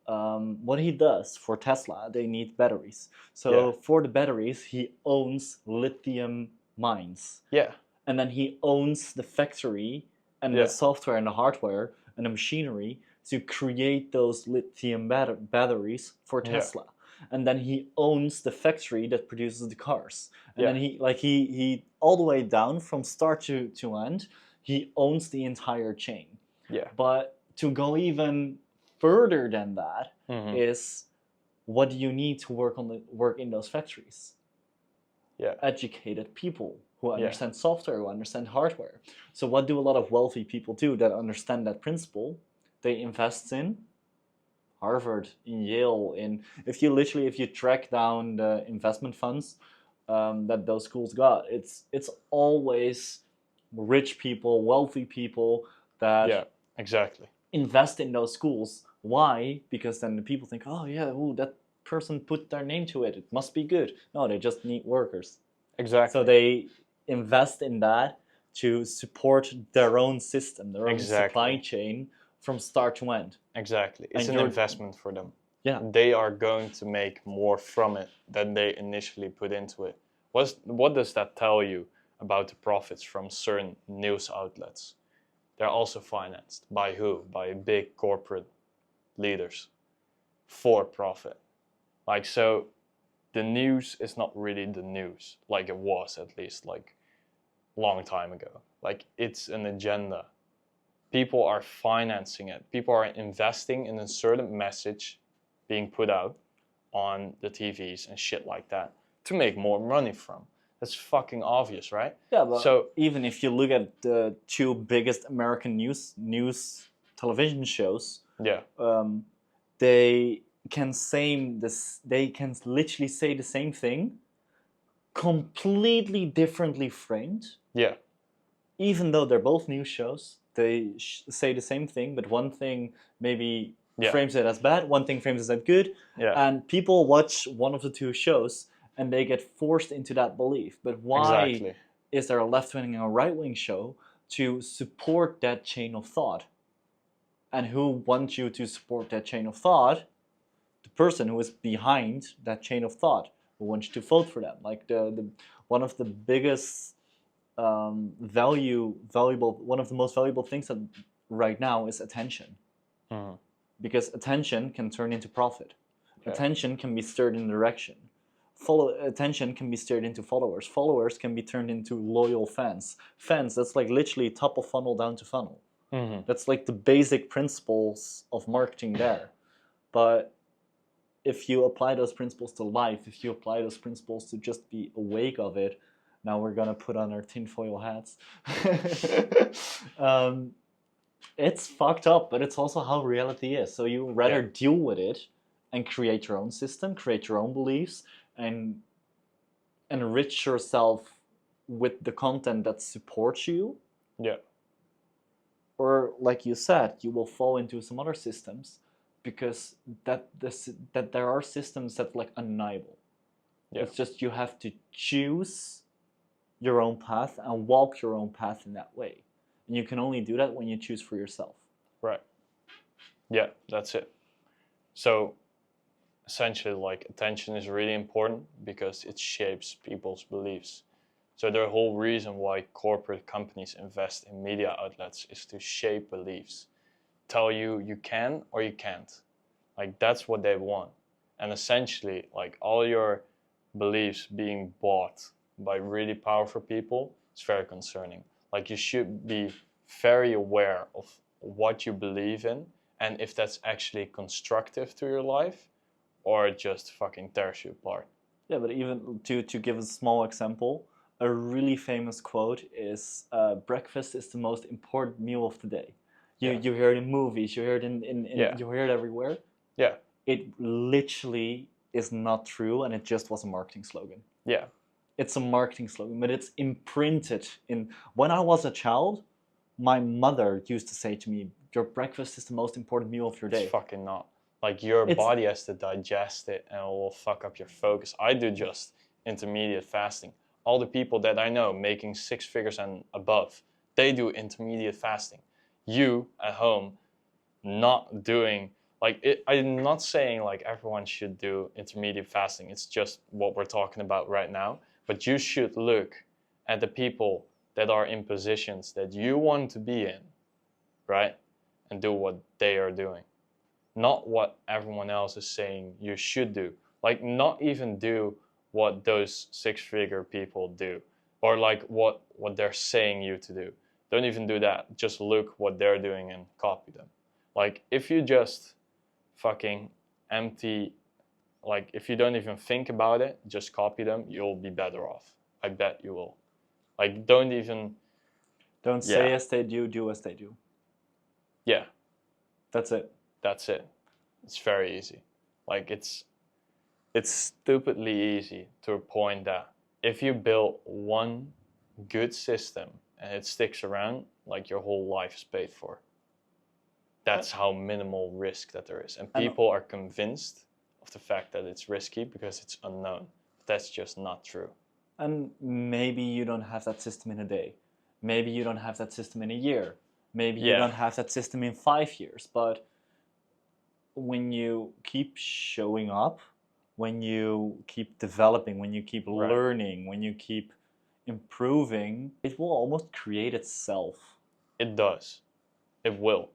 S2: what he does for Tesla, they need batteries. So for the batteries, he owns lithium mines.
S1: Yeah.
S2: And then he owns the factory and the software and the hardware and the machinery to create those lithium batteries for Tesla. And then he owns the factory that produces the cars. And then he he all the way down from start to end, he owns the entire chain.
S1: Yeah.
S2: But to go even further than that is, what do you need to work in those factories?
S1: Yeah.
S2: Educated people who understand software, who understand hardware. So what do a lot of wealthy people do that understand that principle? They invest in Harvard, in Yale, if you track down the investment funds that those schools got, it's always rich people, wealthy people that invest in those schools. Why? Because then the people think, oh yeah, that person put their name to it. It must be good. No, they just need workers.
S1: Exactly.
S2: So they invest in that to support their own system, their own supply chain from start to end.
S1: Exactly. It's an investment for them.
S2: Yeah.
S1: They are going to make more from it than they initially put into it. What does that tell you about the profits from certain news outlets? They're also financed. By who? By big corporate leaders. For profit. Like, so the news is not really the news, like it was, at least, like, long time ago. Like, it's an agenda. People are financing it. People are investing in a certain message being put out on the TVs and shit like that to make more money from. That's fucking obvious, right?
S2: Yeah, but so even if you look at the two biggest American news television shows, they can say this. They can literally say the same thing, completely differently framed.
S1: Yeah.
S2: Even though they're both news shows, they say the same thing, but one thing maybe frames it as bad, one thing frames it as good, and people watch one of the two shows and they get forced into that belief. But why is there a left-wing and a right-wing show to support that chain of thought? And who wants you to support that chain of thought? The person who is behind that chain of thought, who wants you to vote for them. Like the one of the biggest one of the most valuable things that right now is attention. Because attention can turn into profit. Attention can be steered in direction. Attention can be steered into followers. Followers can be turned into loyal fans. Fans, that's like literally top of funnel down to funnel. That's like the basic principles of marketing there. But if you apply those principles to life, if you apply those principles to just be awake of it, now we're gonna put on our tinfoil hats. It's fucked up, but it's also how reality is. So you rather deal with it and create your own system, create your own beliefs, and enrich yourself with the content that supports you.
S1: Yeah.
S2: Or, like you said, you will fall into some other systems because that there are systems that like undeniable. Yeah. It's just you have to choose your own path and walk your own path in that way. And you can only do that when you choose for yourself.
S1: Right. Yeah, that's it. So essentially, like, attention is really important because it shapes people's beliefs. So the whole reason why corporate companies invest in media outlets is to shape beliefs. Tell you you can or you can't. Like, that's what they want. And essentially, like, all your beliefs being bought by really powerful people is very concerning. Like, you should be very aware of what you believe in and if that's actually constructive to your life or it just fucking tears you apart.
S2: Yeah, but even to give a small example, a really famous quote is, breakfast is the most important meal of the day. You hear it in movies, you hear it you hear it everywhere.
S1: Yeah.
S2: It literally is not true, and it just was a marketing slogan.
S1: Yeah.
S2: it's a marketing slogan, but it's imprinted in. When I was a child, my mother used to say to me, your breakfast is the most important meal of your day.
S1: It's fucking not. Like, your body has to digest it and it will fuck up your focus. I do just intermediate fasting. All the people that I know making 6 figures and above, they do intermediate fasting. You at home not doing, like, I'm not saying like everyone should do intermediate fasting. It's just what we're talking about right now. But you should look at the people that are in positions that you want to be in, right? And do what they are doing. Not what everyone else is saying you should do. Like, not even do what those 6-figure people do, or like what they're saying you to do. Don't even do that. Just look what they're doing and copy them. Like, if you just fucking empty, like, if you don't even think about it, just copy them, you'll be better off. I bet you will. Like, don't
S2: say as they do as they do.
S1: Yeah.
S2: That's it.
S1: That's it. It's very easy. Like, it's stupidly easy to a point that if you build one good system and it sticks around, like, your whole life is paid for. That's how minimal risk that there is. And people are convinced of the fact that it's risky because it's unknown. That's just not true.
S2: And maybe you don't have that system in a day. Maybe you don't have that system in a year. Maybe you don't have that system in 5 years. But when you keep showing up, when you keep developing, when you keep learning, when you keep improving, it will almost create itself.
S1: It does. It will.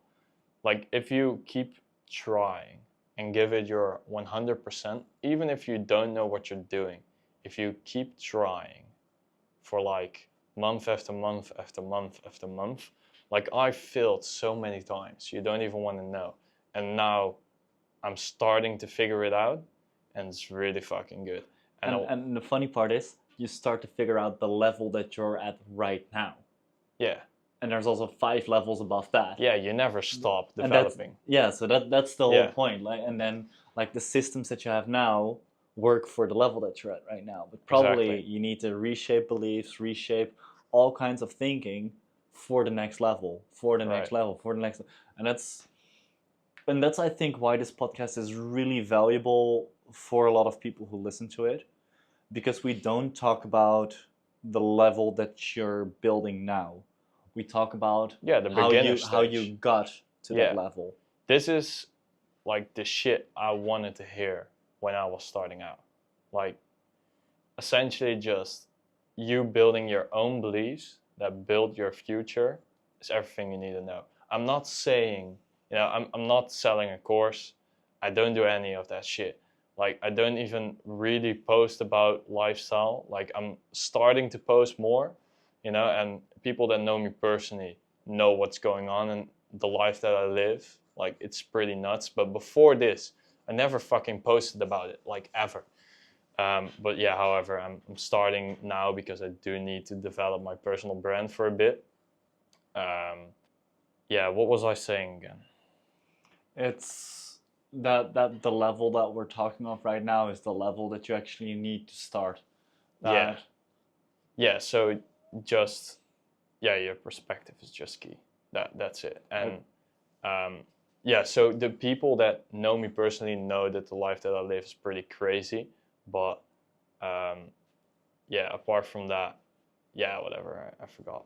S1: Like, if you keep trying and give it your 100%, even if you don't know what you're doing, if you keep trying for like month after month after month after month, like, I failed so many times, you don't even want to know. And now I'm starting to figure it out, and it's really fucking good.
S2: And the funny part is, you start to figure out the level that you're at right now.
S1: Yeah.
S2: And there's also 5 levels above that.
S1: Yeah, you never stop developing.
S2: So that's the whole point. Like, and then like the systems that you have now work for the level that you're at right now. But probably you need to reshape beliefs, reshape all kinds of thinking for the next level, for the next level, for the next. And that's I think why this podcast is really valuable for a lot of people who listen to it, because we don't talk about the level that you're building now. We talk about how you got to that level.
S1: This is like the shit I wanted to hear when I was starting out. Like, essentially just you building your own beliefs that build your future is everything you need to know. I'm not saying, I'm not selling a course. I don't do any of that shit. Like, I don't even really post about lifestyle. Like, I'm starting to post more, and people that know me personally know what's going on and the life that I live. Like, it's pretty nuts. But before this, I never fucking posted about it, like, ever. But yeah, however, I'm starting now because I do need to develop my personal brand for a bit. What was I saying again?
S2: It's that the level that we're talking of right now is the level that you actually need to start.
S1: So just your perspective is just key. That's it. And so the people that know me personally know that the life that I live is pretty crazy. But apart from that, whatever. I forgot.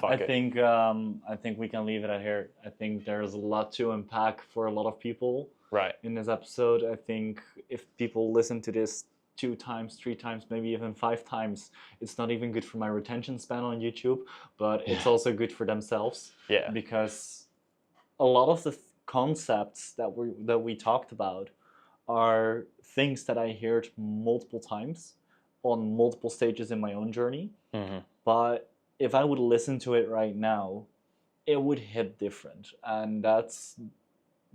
S2: I think we can leave it at here. I think there's a lot to unpack for a lot of people.
S1: Right.
S2: In this episode, I think if people listen to this 2 times, 3 times, maybe even 5 times, it's not even good for my retention span on YouTube, but it's also good for themselves.
S1: Yeah.
S2: Because a lot of the concepts that we talked about are things that I heard multiple times on multiple stages in my own journey.
S1: Mm-hmm.
S2: But if I would listen to it right now, it would hit different. And that's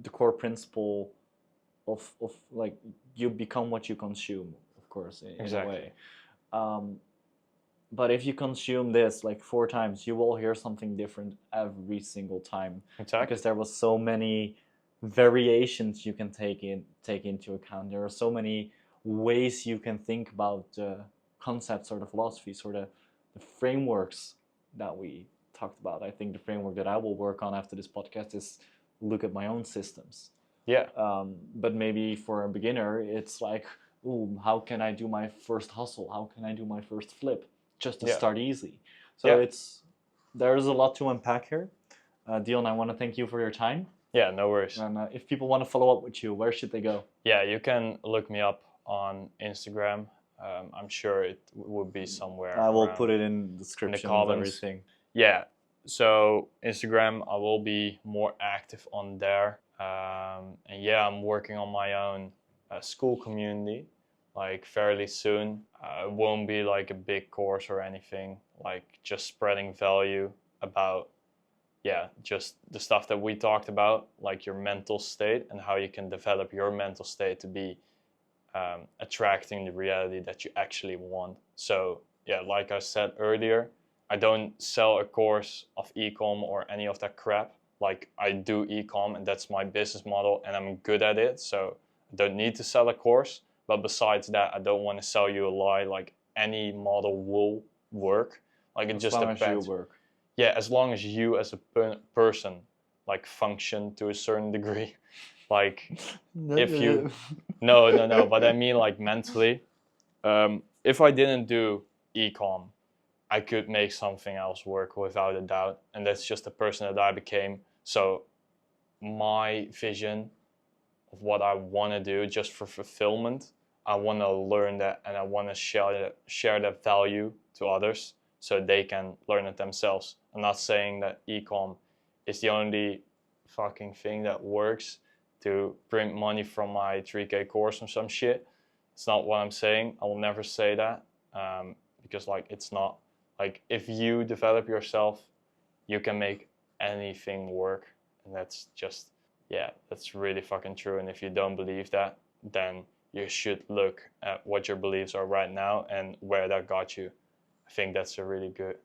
S2: the core principle of like, you become what you consume, of course, in a way. But if you consume this like 4 times, you will hear something different every single time.
S1: Exactly.
S2: Because there was so many variations you can take into account. There are so many ways you can think about concepts or the philosophies or the frameworks that we talked about. I think the framework that I will work on after this podcast is look at my own systems.
S1: Yeah.
S2: But maybe for a beginner, it's like, ooh, how can I do my first hustle? How can I do my first flip? Just to start easy. So there's a lot to unpack here. Dion, I want to thank you for your time.
S1: Yeah, no worries.
S2: And if people want to follow up with you, where should they go?
S1: Yeah, you can look me up on Instagram. I'm sure it would be somewhere.
S2: I will put it in the description,
S1: in the comments.
S2: And everything.
S1: Yeah, so Instagram, I will be more active on there. And yeah, I'm working on my own school community, like fairly soon. It won't be like a big course or anything, like just spreading value about, just the stuff that we talked about, like your mental state and how you can develop your mental state to be attracting the reality that you actually want. So yeah, like I said earlier, I don't sell a course of e-com or any of that crap. Like I do e-com and that's my business model and I'm good at it. So I don't need to sell a course. But besides that, I don't want to sell you a lie. Like any model will work. Like it just depends. As long as you work. Yeah, as long as you as a person like function to a certain degree. Like if you no, but I mean like mentally. If I didn't do e-com, I could make something else work without a doubt. And that's just the person that I became. So my vision of what I want to do just for fulfillment, I want to learn that and I want to share that value to others so they can learn it themselves. I'm not saying that e-com is the only fucking thing that works to bring money from my 3K course or some shit. It's not what I'm saying. I will never say that because like it's not. Like if you develop yourself, you can make anything work. And that's just, that's really fucking true. And if you don't believe that, then you should look at what your beliefs are right now and where that got you. I think that's a really good.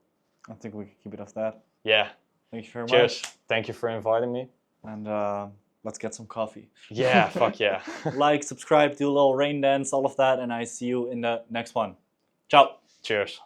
S2: I think we can keep it off that.
S1: Yeah.
S2: Thank you very
S1: Cheers.
S2: much.
S1: Thank you for inviting me.
S2: And let's get some coffee.
S1: Yeah, fuck yeah.
S2: Like, subscribe, do a little rain dance, all of that. And I see you in the next one. Ciao.
S1: Cheers.